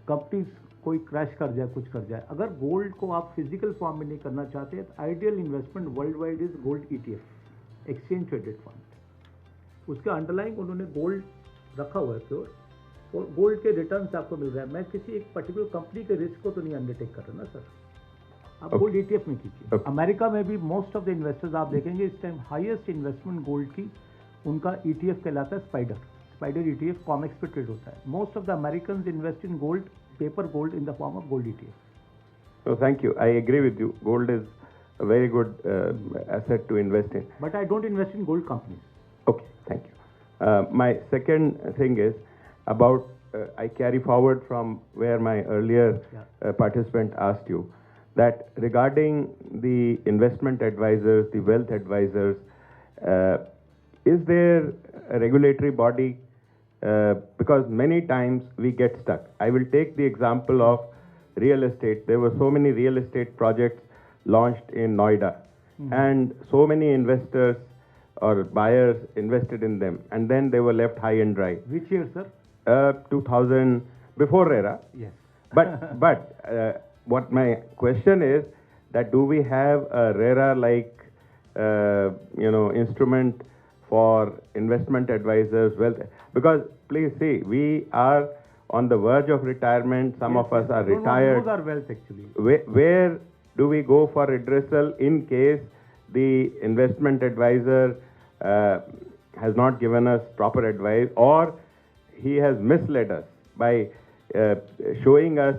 companies कोई crash कर जाए, कुछ कर जाए, अगर gold को आप फिजिकल फॉर्म में नहीं करना चाहते हैं तो ideal investment world wide is gold ETF, exchange traded fund. उसके अंडरलाइंग उन्होंने गोल्ड रखा हुआ है प्योर, और गोल्ड के रिटर्न्स आपको मिल रहा है. मैं किसी एक पर्टिकुलर कंपनी के रिस्क को तो नहीं अंडरटेक कर रहा ना सर. आप गोल्ड ETF में कीजिए. अमेरिका में भी मोस्ट ऑफ द इन्वेस्टर्स आप देखेंगे इस टाइम हाईएस्ट इन्वेस्टमेंट गोल्ड की उनका ETF कहलाता है स्पाइडर ETF कॉमेक्स पे ट्रेड होता है. Most of the Americans invest in gold, paper gold in the form of gold ETF. So thank you. I agree with you. Gold is a very good asset to invest in. But I don't invest in gold companies. Okay, thank you. My second thing is about, I carry forward from where my earlier participant asked you, that regarding the investment advisors, the wealth advisors, is there a regulatory body? Because many times we get stuck. I will take the example of real estate. There were so many real estate projects launched in Noida, and so many investors or buyers invested in them, and then they were left high and dry. Which year, sir? 2000, before RERA. Yes. But what my question is that do we have a RERA like instrument for investment advisors, wealth? Because please see, we are on the verge of retirement. Some of us are retired. Those are wealth actually. Where do we go for redressal in case the investment advisor has not given us proper advice, or he has misled us by showing us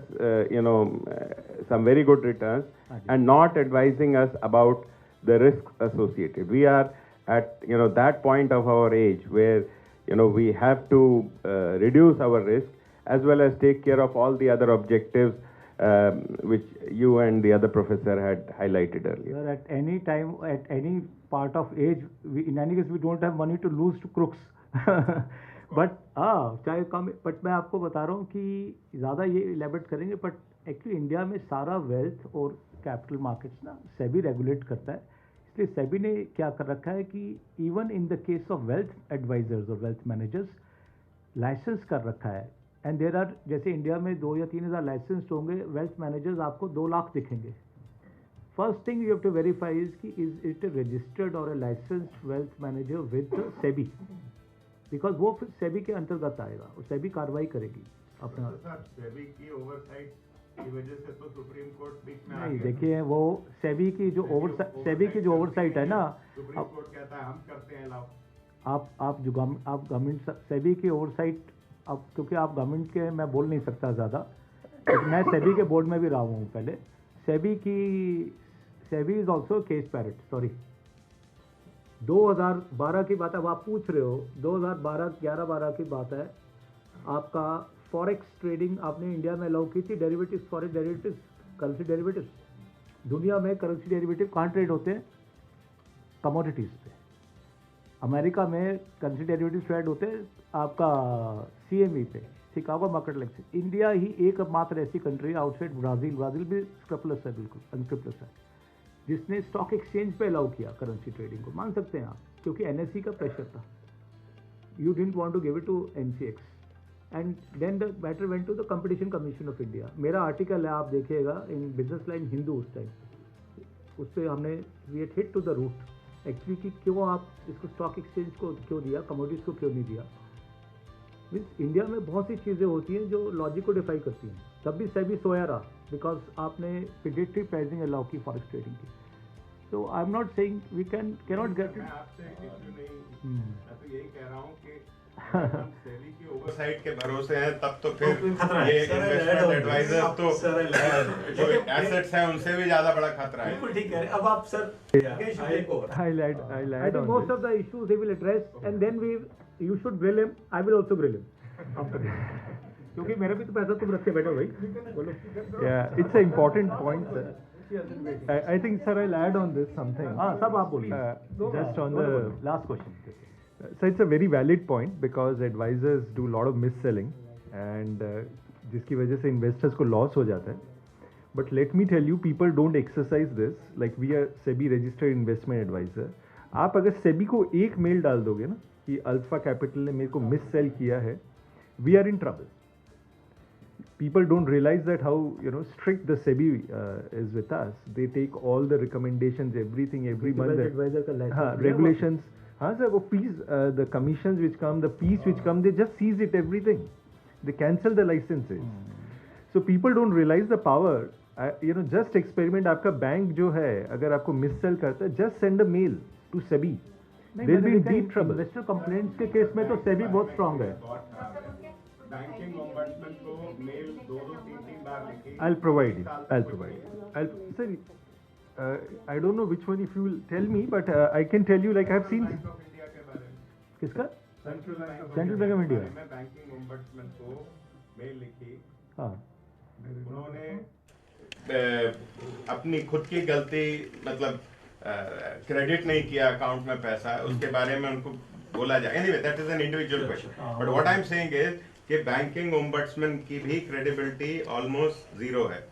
some very good returns and not advising us about the risks associated? We are at that point of our age where we have to reduce our risk as well as take care of all the other objectives which you and the other professor had highlighted earlier. Sir, at any time, at any part of age, in any case, we don't have money to lose to crooks. But चाहे कम, but मैं आपको बता रहा हूँ कि ज़्यादा ये elaborate करेंगे, बट एक्चुअली इंडिया में सारा वेल्थ और कैपिटल मार्केट्स ना सेबी रेगुलेट करता है. इसलिए सेबी ने क्या कर रखा है कि even in the case of wealth advisers और वेल्थ मैनेजर्स लाइसेंस कर रखा है. एंड देर आर, जैसे इंडिया में 2 या 3 हज़ार लाइसेंस होंगे वेल्थ मैनेजर्स, आपको 2 लाख दिखेंगे. First thing you have to verify is कि इज इट रजिस्टर्ड और a licensed wealth manager with SEBI, because वो फिर सेबी के अंतर्गत आएगा और सेबी कार्रवाई करेगी अपना. सेबी की ओवरसाइट की वजह से तो सुप्रीम कोर्ट बीच में नहीं, देखिए वो सेबी की जो ओवरसाइट है ना, सुप्रीम कोर्ट कहता है हम करते हैं लाभ. आप गवर्नमेंट सेबी की ओवरसाइट, अब क्योंकि आप गवर्नमेंट के, मैं बोल नहीं सकता ज़्यादा, तो मैं सेबी के बोर्ड में भी रहा हूँ पहले. SEBI is also case parrot. Sorry, 2012 की बात है, अब आप पूछ रहे हो 2011-12 की बात है. आपका फॉरेक्स ट्रेडिंग आपने इंडिया में अलाउ की थी, derivatives, forex derivatives, currency derivatives. दुनिया में करेंसी डेरिवेटिव कहाँ ट्रेड होते हैं? कमोडिटीज़ पे. अमेरिका में करेंसी डेरिवेटिव ट्रेड होते हैं आपका CME पे, शिकागो मार्केट एक्सचेंज. इंडिया ही एकमात्र ऐसी कंट्री आउटसाइड ब्राज़ील भी स्क्रैपलेस है, बिल्कुल अनस्क्रैपलेस है, जिसने स्टॉक एक्सचेंज पे अलाउ किया करेंसी ट्रेडिंग को. मान सकते हैं आप, क्योंकि NSE का प्रेशर था. You didn't want to give it to NCX, and then the matter went to the competition commission of India. मेरा आर्टिकल है, आप देखिएगा इन बिजनेस लाइन हिंदू उस टाइम, उस पर हमने we hit to the root actually कि क्यों आप इसको स्टॉक एक्सचेंज को क्यों दिया, कमोडिटीज को क्यों नहीं दिया. मीन्स इंडिया में बहुत सी चीज़ें होती हैं जो लॉजिक को डिफाई करती हैं. तब भी सेबी सोया रहा बिकॉज आपने प्रेडिक्टिव प्राइसिंग अलाउ की फॉरेक्स ट्रेडिंग की. So I am not saying we can not get it. मैं आपसे इश्यू नहीं, मैं तो यही कह रहा हूँ कि हम सेबी की ओवरसाइट के भरोसे हैं तब तो फिर खतरा ये है। इन्वेस्टमेंट एडवाइजर तो सर जो एसेट्स हैं उनसे भी ज्यादा बड़ा खतरा है। बिल्कुल ठीक है। अब आप sir take over. I'll add on most of the issues he will address, and then you should grill him. I will also grill him after this. क्योंकि मेरा भी तो पैसा तुम रख के बैठो भाई, बोलो। Yeah, it's an important point, sir. I think, sir, I'll add on this something. हाँ, सब आप बोलिए। Just on the last question. So it's a very valid point because advisors do a lot of mis-selling and जिसकी वजह से investors को loss हो जाता है. But let me tell you, people don't exercise this. Like we are SEBI registered investment advisor. आप अगर SEBI को एक मेल डाल दोगे ना कि अल्फा कैपिटल ने मेरे को मिस सेल किया है, we are in trouble. People don't realize that how strict the SEBI is with us. They take all the recommendations, everything, every month. Advisor का license. Regulations. हाँ sir, वो fees, the commissions which come, the fees which come, they just seize it everything. They cancel the licenses. So people don't realize the power. Just experiment. आपका bank जो है, अगर आपको miss cell करता है, just send a mail to SEBI. They'll be in deep trouble. Investor complaints के case में तो SEBI बहुत strong है. बैंकिंग ओम्बड्समैन को मेल 2-3 बार लिखी। I'll provide you. Sir, I don't know which one if you will tell me, but I can tell you, like I have seen. Bank of India के बारे में। किसका? Central bank of India. मैं banking ombudsman को mail लिखी। हाँ। उन्होंने अपनी खुद की गलती, मतलब क्रेडिट नहीं किया अकाउंट में पैसा, उसके बारे में उनको बोला जाए। Anyway that is an individual question, but what I am saying is कि बैंकिंग ओम्बड्समैन की भी क्रेडिबिलिटी ऑलमोस्ट जीरो है।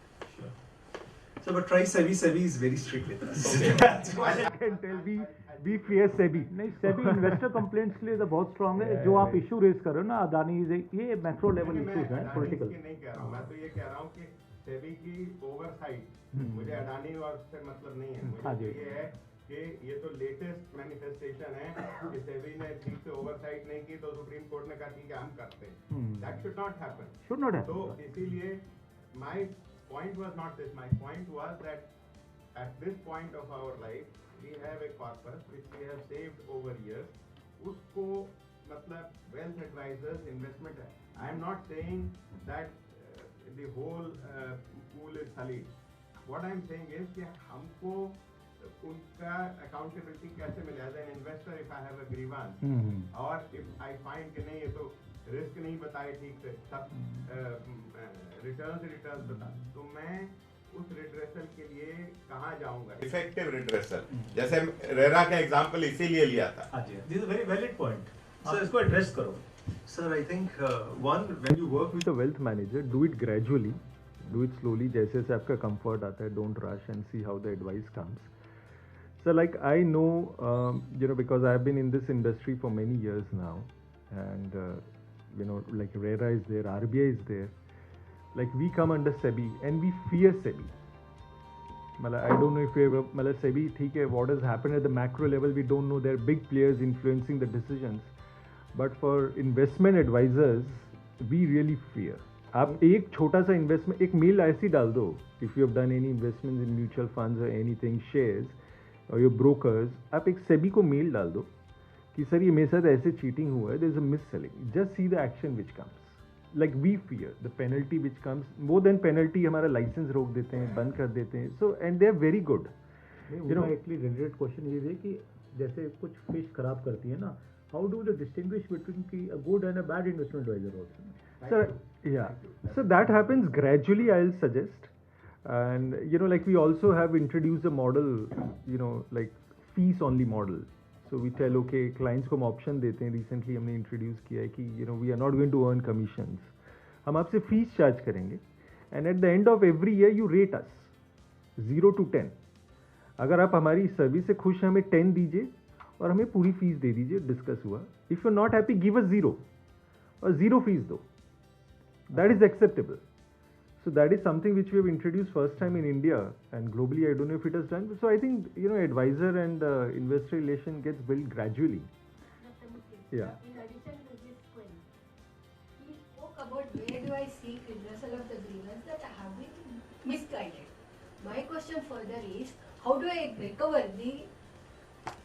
So, but try SEBI. SEBI is very strict with us. I can tell we fear SEBI. नहीं, SEBI investor complaints के लिए तो बहुत strong है। जो आप इशू रेज कर रहे हो ना, अदानी, ये मैक्रो लेवल इश्यूज हैं, पॉलिटिकल। नहीं कह रहा हूँ, मैं तो ये कह रहा हूँ कि सेबी की ओवरसाइट, मुझे अडानी और उससे मतलब नहीं है। मुझे ये है कि ये तो लेटेस्ट मैनिफेस्टेशन है कि सेबी ने ठीक से ओवरसाइट नहीं की तो सुप्रीम कोर्ट ने कहा ठीक है हम करते हैं। That should not happen. तो इसीलिए my point was not this. My point was that at this point of our life, we have a corpus which we have saved over years. उसको मतलब wealth advisors, investment. I am not saying that the whole pool is salid. What I am saying is कि हमको उनका accountability कैसे मिले? As an investor, if I have a grievance, और if I find कि नहीं ये तो रिस्क नहीं बताए ठीक से, सब रिटर्न बता, तो मैं उस रिड्रेसल के लिए कहाँ जाऊंगा? इफेक्टिव रिड्रेसल, जैसे रेरा का एग्जांपल इसीलिए लिया था। हाँ जी, this is very valid point. Sir इसको एड्रेस करो। Sir I think one, when you work with the wealth manager, do it gradually, do it slowly, जैसे जैसे आपका कंफर्ट आता है, don't rush and see how the advice comes. So like I know, because I have been in this industry for many years now, and like RERA is there, RBI is there. Like we come under SEBI and we fear SEBI. I don't know if we ever, SEBI, ठीक है, what has happened at the macro level, we don't know. There are big players influencing the decisions. But for investment advisors, we really fear. आप एक छोटा सा investment, एक mail ऐसी डाल दो, if you have done any investments in mutual funds or anything, shares, और your brokers, आप एक सेबी को मेल डाल दो कि सर ये मेरे साथ ऐसे चीटिंग हुआ है, there is a mis selling, just see the action which comes. Like we fear the penalty which comes, more than penalty हमारा लाइसेंस रोक देते हैं, बंद कर देते हैं. So and they are very good. Actually related question ये है कि जैसे कुछ फिश खराब करती है ना, how do they distinguish between की a good and a bad investment adviser also? Sir yeah, so that happens gradually, I will suggest. And like we also have introduced a model, like fees only model. So we tell, okay, clients को हम option देते हैं. Recently हमने introduce किया है कि we are not going to earn commissions. हम आपसे fees charge करेंगे, and at the end of every year you rate us 0 to 10. अगर आप हमारी सर्विस से खुश हैं, हमें 10 दीजिए और हमें पूरी फीस दे दीजिए, डिस्कस हुआ. If you're not happy, give us 0 और 0 फीस दो. That is acceptable. So that is something which we have introduced first time in India, and globally I don't know if it has done. So I think advisor and investor relation gets built gradually. Yeah. In addition to this point, he spoke about where do I seek redressal of the grievance that I have been misguided. My question further is, how do I recover the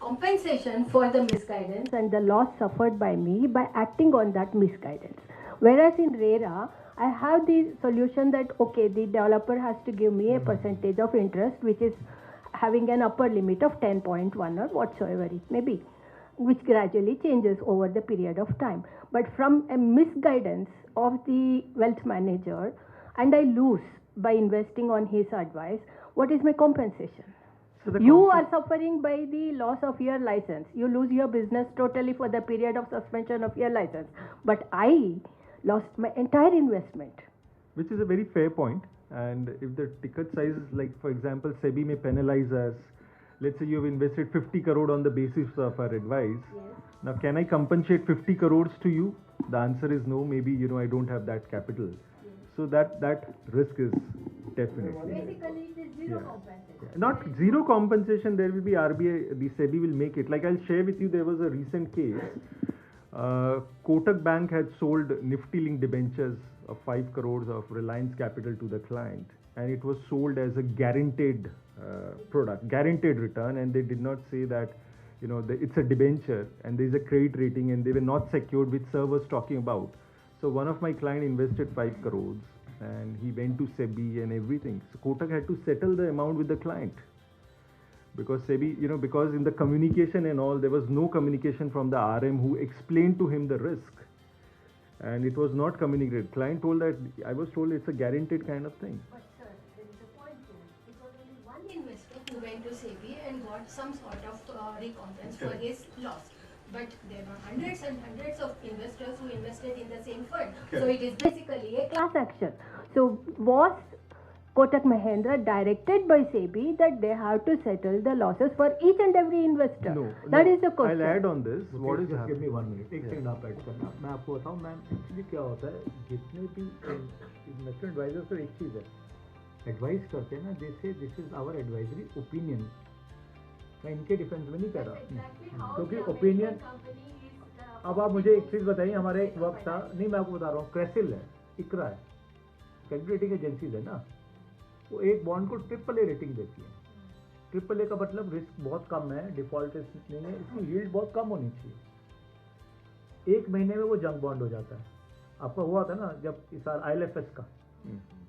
compensation for the misguidance and the loss suffered by me by acting on that misguidance. Whereas in RERA, I have the solution that, okay, the developer has to give me a percentage of interest, which is having an upper limit of 10.1 or whatsoever it may be, which gradually changes over the period of time. But from a misguidance of the wealth manager, and I lose by investing on his advice, what is my compensation? So You are suffering by the loss of your license. You lose your business totally for the period of suspension of your license. But I lost my entire investment. Which is a very fair point. And if the ticket size, like for example, SEBI may penalize us. Let's say you've invested 50 crore on the basis of our advice. Yes. Now, can I compensate 50 crores to you? The answer is no. Maybe, I don't have that capital. So that risk is definitely. Basically, it is zero compensation. Not zero compensation, there will be RBI, the SEBI will make it. Like I'll share with you, there was a recent case. Kotak Bank had sold Nifty linked debentures of 5 crores of Reliance Capital to the client, and it was sold as a guaranteed product, guaranteed return, and they did not say that, it's a debenture and there is a credit rating, and they were not secured, which sir was talking about. So one of my client invested 5 crores. And he went to SEBI and everything. So Kotak had to settle the amount with the client. Because SEBI, because in the communication and all, there was no communication from the RM who explained to him the risk. And it was not communicated. Client told that, I was told it's a guaranteed kind of thing. But sir, there is a point here. Because only one investor who went to SEBI and got some sort of recompense for his loss. But there were hundreds and hundreds of investors who invested in the same fund. So it is basically a class action. So was Kotak Mahindra directed by SEBI that they have to settle the losses for each and every investor? No. That is the question. I'll add on this. What is just give me happening? 1 minute. एक second आप add करना. मैं आपको बताऊं, ma'am actually क्या होता है, जितने भी इन्वेस्टमेंट एडवाइजर तो एक चीज़ है, एडवाइस करते हैं ना, जैसे this is our advisory opinion. मैं इनके डिफेंस में नहीं कह रहा, क्योंकि ओपिनियन. अब आप मुझे एक चीज़ बताइए, हमारे एक वक्त था, नहीं मैं आपको बता रहा हूँ, क्रेसिल है, इकरा है, क्रेडिट रेटिंग एजेंसीज है ना, वो एक बॉन्ड को AAA रेटिंग देती है. AAA का मतलब रिस्क बहुत कम है, डिफॉल्ट रिस्क नहीं है, इसकी यील्ड बहुत कम होनी चाहिए. 1 महीने में वो जंक बॉन्ड हो जाता है. आपका हुआ था ना जब इस साल IL&FS का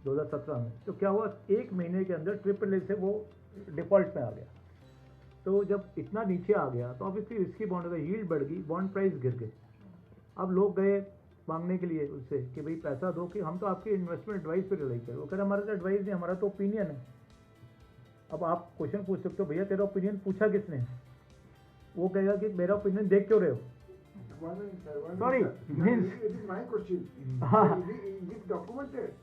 2017 में, तो क्या हुआ, 1 महीने के अंदर AAA से वो डिफॉल्ट में आ गया. तो जब इतना नीचे आ गया तो ऑब्वियसली रिस्की बॉन्ड का यील्ड बढ़ गई, बॉन्ड प्राइस गिर गए. अब लोग गए मांगने के लिए उससे कि भाई पैसा दो, कि हम तो आपकी इन्वेस्टमेंट एडवाइस पे रिलाई करें. वो कह रहे हमारा तो एडवाइस नहीं, हमारा तो ओपिनियन है. अब आप क्वेश्चन पूछ सकते हो, भैया तेरा ओपिनियन पूछा किसने? वो कहेगा कि मेरा ओपिनियन देख क्यों रहे हो? Sorry, means it is my question. Is it documented?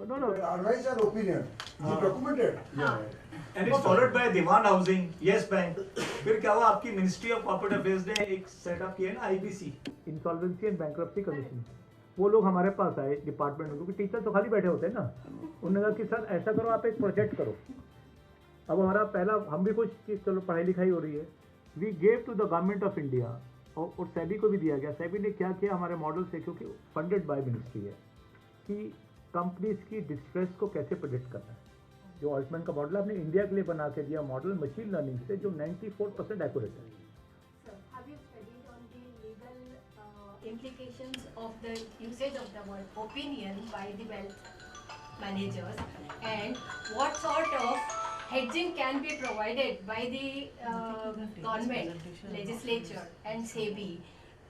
no. Advice and opinion. Is it documented? And it's followed by Diwan Housing, Yes Bank. फिर क्या हुआ, आपकी मिनिस्ट्री ऑफ कॉर्पोरेट अफेयर्स ने एक सेटअप किया ना, IBC, insolvency and bankruptcy commission. वो लोग हमारे पास आए डिपार्टमेंट में, क्योंकि टीचर तो खाली बैठे होते हैं ना. उन्होंने कहा कि सर ऐसा करो, आप एक प्रोजेक्ट करो. अब हमारा पहला, हम भी कुछ कि चलो पढ़ाई लिखाई हो रही है, we gave to the government of India, और सेबी को भी दिया गया. सेबी ने क्या किया, हमारे मॉडल से, क्योंकि फंडेड बाय मिनिस्ट्री है, कि कंपनीज की डिस्ट्रेस को कैसे प्रेडिक्ट करना है. जो ऑल्टमैन का मॉडल आपने इंडिया के लिए बना के दिया मॉडल मशीन लर्निंग से, जो 94% एक्यूरेट है. Sir, have you studied on the legal implications of the usage of the word opinion by the wealth managers, and what sort of hedging can be provided by the government, legislature and SEBI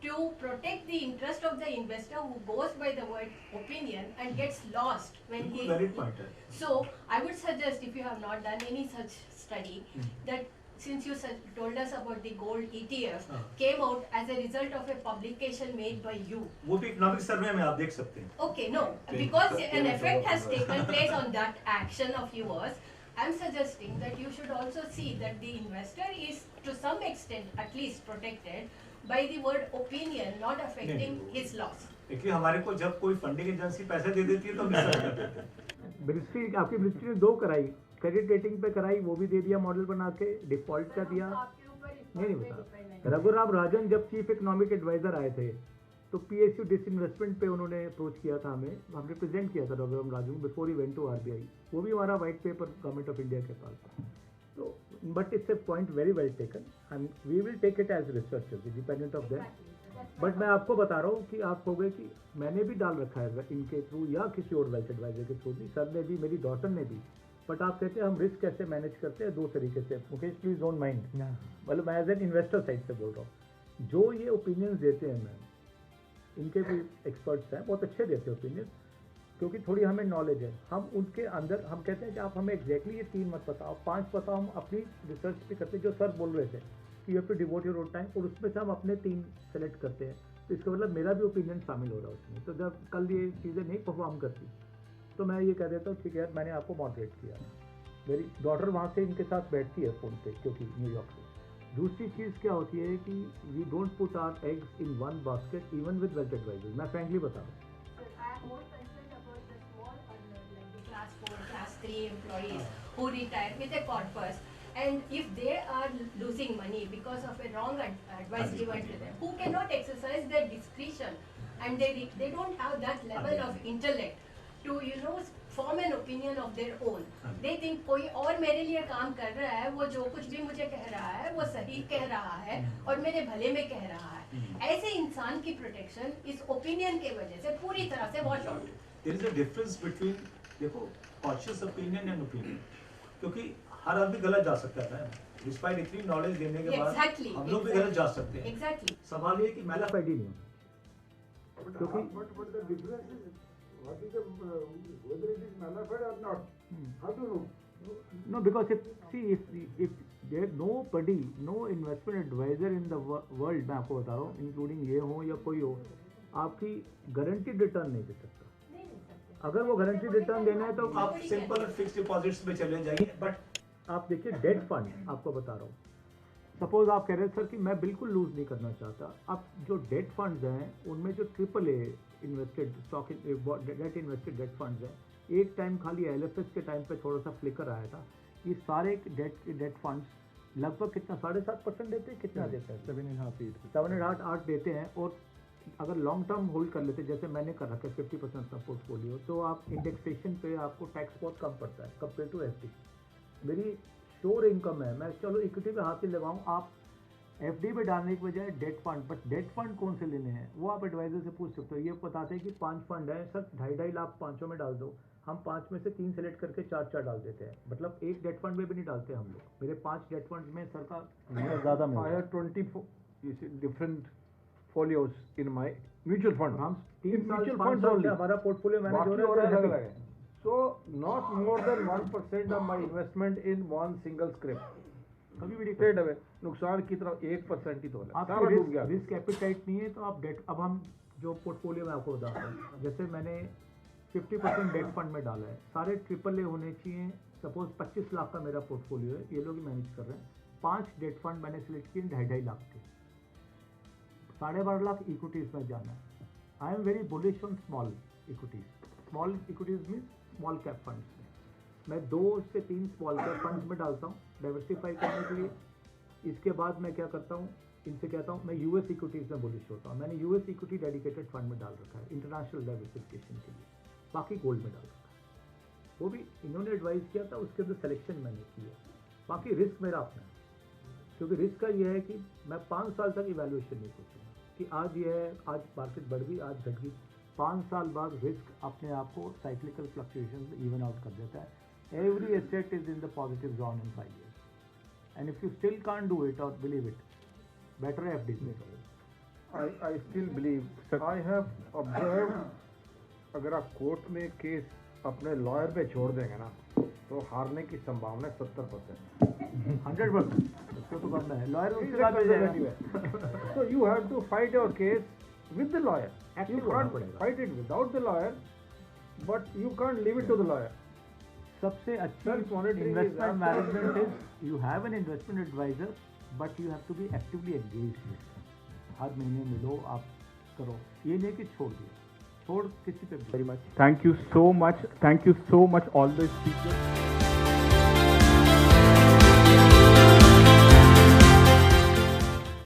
to protect the interest of the investor who goes by the word opinion and gets lost when he... Valid point है. So, I would suggest, if you have not done any such study, that since you told us about the gold ETF, came out as a result of a publication made by you. वो भी economic survey में आप देख सकते हैं. Okay, no, because an effect has taken place on that action of yours, I'm suggesting that you should also see that the investor is to some extent at least protected by the word opinion, not affecting his loss. इसलिए हमारे को जब कोई funding agency पैसे दे देती है तो हम मिस कर देते हैं. मिनिस्ट्री, आपकी मिनिस्ट्री ने 2 कराई, क्रेडिट रेटिंग पे कराई, वो भी दे दिया मॉडल बना के, डिफॉल्ट का दिया. नहीं बता. रघुराम राजन जब चीफ इकोनॉमिक एडवाइजर आए थे, तो PSU डिसइन्वेस्टमेंट पे उन्होंने अप्रोच किया था हमें, हमने प्रेजेंट किया था Raghuram Rajan before he went to RBI. वो भी हमारा white paper government of India के पास. तो So, but it's a point very well taken, and we will take it as researchers, independent of them. But मैं आपको बता रहा हूँ कि आप हो गए कि मैंने भी डाल रखा है इनके थ्रू या किसी और वेल्थ एडवाइजर के थ्रू भी, सर ने भी, मेरी डॉटर ने भी. बट आप कहते हैं हम रिस्क कैसे मैनेज करते हैं, दो तरीके से. मुकेश प्लीज डोंट माइंड, मतलब मैं एज एन इन्वेस्टर साइड से बोल रहा हूँ. जो ये ओपिनियंस देते हैं मैम, इनके भी एक्सपर्ट्स हैं, बहुत अच्छे देते हैं ओपिनियन, क्योंकि थोड़ी हमें नॉलेज है. हम उनके अंदर हम कहते हैं कि आप हमें एग्जैक्टली ये 3 मत बताओ, 5 बताओ. हम अपनी रिसर्च भी करते हैं, जो सर बोल रहे थे कि you have to devote your own time, और उसमें से हम अपने 3 सेलेक्ट करते हैं. तो इसका मतलब मेरा भी ओपिनियन शामिल हो रहा है उसमें. तो जब कल ये चीज़ें नहीं परफॉर्म करती तो मैं ये कह देता हूँ ठीक है यार, मैंने आपको मॉडरेट किया. मेरी डॉटर वहाँ से इनके साथ बैठती है फ़ोन पे, क्योंकि न्यूयॉर्क से. दूसरी चीज़ क्या होती है कि we don't put our eggs in one basket even with wealth advisers. मैं फ्रेंकली बता रहा हूँ. Class 4, class 3 employees who retire with a corpus, and if they are losing money because of a wrong advice given to them, who cannot exercise their discretion, and they don't have that level of intellect to form an opinion of their own. They think कोई और मेरे लिए काम कर रहा है, वो जो कुछ भी मुझे कह रहा है वो सही कह रहा है और मेरे भले में कह रहा है. ऐसे इंसान की प्रोटेक्शन इस ओपिनियन के वजह से पूरी तरह से wash out. There is a difference between, देखो, कॉन्शियस ओपिनियन एंड ओपिनियन, क्योंकि हर आदमी गलत जा सकता है. डिस्पाइट इतनी नॉलेज देने के बाद हम लोग भी गलत जा सकते हैं. एग्जैक्टली. सवाल ये कि मैला आईडी नहीं, क्योंकि but the difference is what is the whether it is malified or not. How to know? no, because if there nobody, no investment advisor in the world, मैं आपको बता रहा हूँ, इंक्लूडिंग ये हो या कोई हो, आपकी गारंटीड रिटर्न नहीं दे सकता. अगर वो गारंटीड रिटर्न देना है तो आप सिंपल फिक्स्ड डिपॉजिट्स में चले जाइए. बट आप देखिए डेट फंड, आपको बता रहा हूँ, सपोज आप कह रहे हैं सर कि मैं बिल्कुल लूज नहीं करना चाहता. अब जो डेट फंड्स हैं उनमें जो AAA invested stock debt invested debt funds हैं, एक टाइम खाली LFS के टाइम पे थोड़ा सा फ्लिकर आया था. ये सारे डेट फंड्स लगभग कितना 7.5% देते हैं, कितना देते हैं, 7.5-8 देते हैं. और अगर लॉन्ग टर्म होल्ड कर लेते जैसे मैंने कर रखा है 50% का पोर्टफोलियो, तो आप इंडेक्सेशन पे आपको टैक्स बहुत कम पड़ता है कंपेयर टू FD. मेरी श्योर इनकम है, मैं चलो इक्विटी पे हाथ ही लगाऊं. आप FD पे डालने की बजाय debt fund, but debt fund कौन से लेने हैं वो आप एडवाइजर से पूछ सकते हो. ये बताते हैं कि 5 फंड है सर, 2.5 लाख 5 में डाल दो. हम 5 में से 3 सेलेक्ट करके 4 डाल देते हैं. मतलब एक डेट फंड में भी नहीं डालते हम लोग. मेरे 5 डेट फंड में सर का ज़्यादा I have 24 different folios in my mutual fund. हम In 3 साल mutual 5 funds साल only. से हमारा पोर्टफोलियो मैनेज हो बाकी और रहा अलग है. अलग है. So not more than 1% of my investment in one single script. कभी भी Straight away. नुकसान की तरफ 1% ही तो है. आपको सारा डूब गया. रिस्क एपिटाइट नहीं है तो आप डेट. अब हम जो पोर्टफोलियो में आपको बता रहा हूँ, जैसे मैंने 50% डेट फंड में डाला है, सारे AAA होने चाहिए. सपोज 25 लाख का मेरा पोर्टफोलियो है, ये लोग ही मैनेज कर रहे हैं. 5 डेट फंड मैंने सिलेक्ट किए 2.5 लाख के, 12.5 लाख इक्विटीज में जाना है. I am very bullish on small equities. Small equities mean small cap funds में मैं 2 से 3 स्मॉल कैप फंड्स में डालता हूँ डाइवर्सिफाई करने के लिए. इसके बाद मैं क्या करता हूँ, इनसे कहता हूँ मैं US इक्विटीज़ में बुलिश होता हूँ. मैंने US इक्विटी डेडिकेटेड फंड में डाल रखा है इंटरनेशनल डाइवर्सिफिकेशन के लिए. बाकी गोल्ड में डाल रखा है, वो भी इन्होंने एडवाइस किया था, उसके अंदर सिलेक्शन मैंने की है. बाकी रिस्क मेरा अपना है, क्योंकि रिस्क का ये है कि मैं 5 साल तक इवैल्यूएशन नहीं सोचूंगा कि आज ये है, आज मार्केट बढ़ गई, आज घट गई. 5 साल बाद रिस्क अपने आप को साइक्लिकल फ्लक्चुएशन इवन आउट कर देता है. Every asset is in the positive zone in 5 years. And if you still can't do it और बिलीव इट, बेटर है FD में करो. I still believe. I have observed, अगर आप कोर्ट में केस अपने लॉयर पे छोड़ देंगे ना तो हारने की संभावना 70%. 100%. उसको तो करना है, लॉयर उसके He's a बाद मिल जाएगा. conservative है. So you have to fight your case with the lawyer. Active You होना can't पड़ेगा. fight it without the lawyer, but you can't leave it to the lawyer. सबसे अच्छी Self-monitoring is investment absolutely management is you have an investment advisor, but you have to be actively engaged. हर महीने मिलो, आप करो. ये नहीं कि छोड़ दिया, छोड़ किसी पे. Very much. Thank you so much. Thank you so much, all the speakers.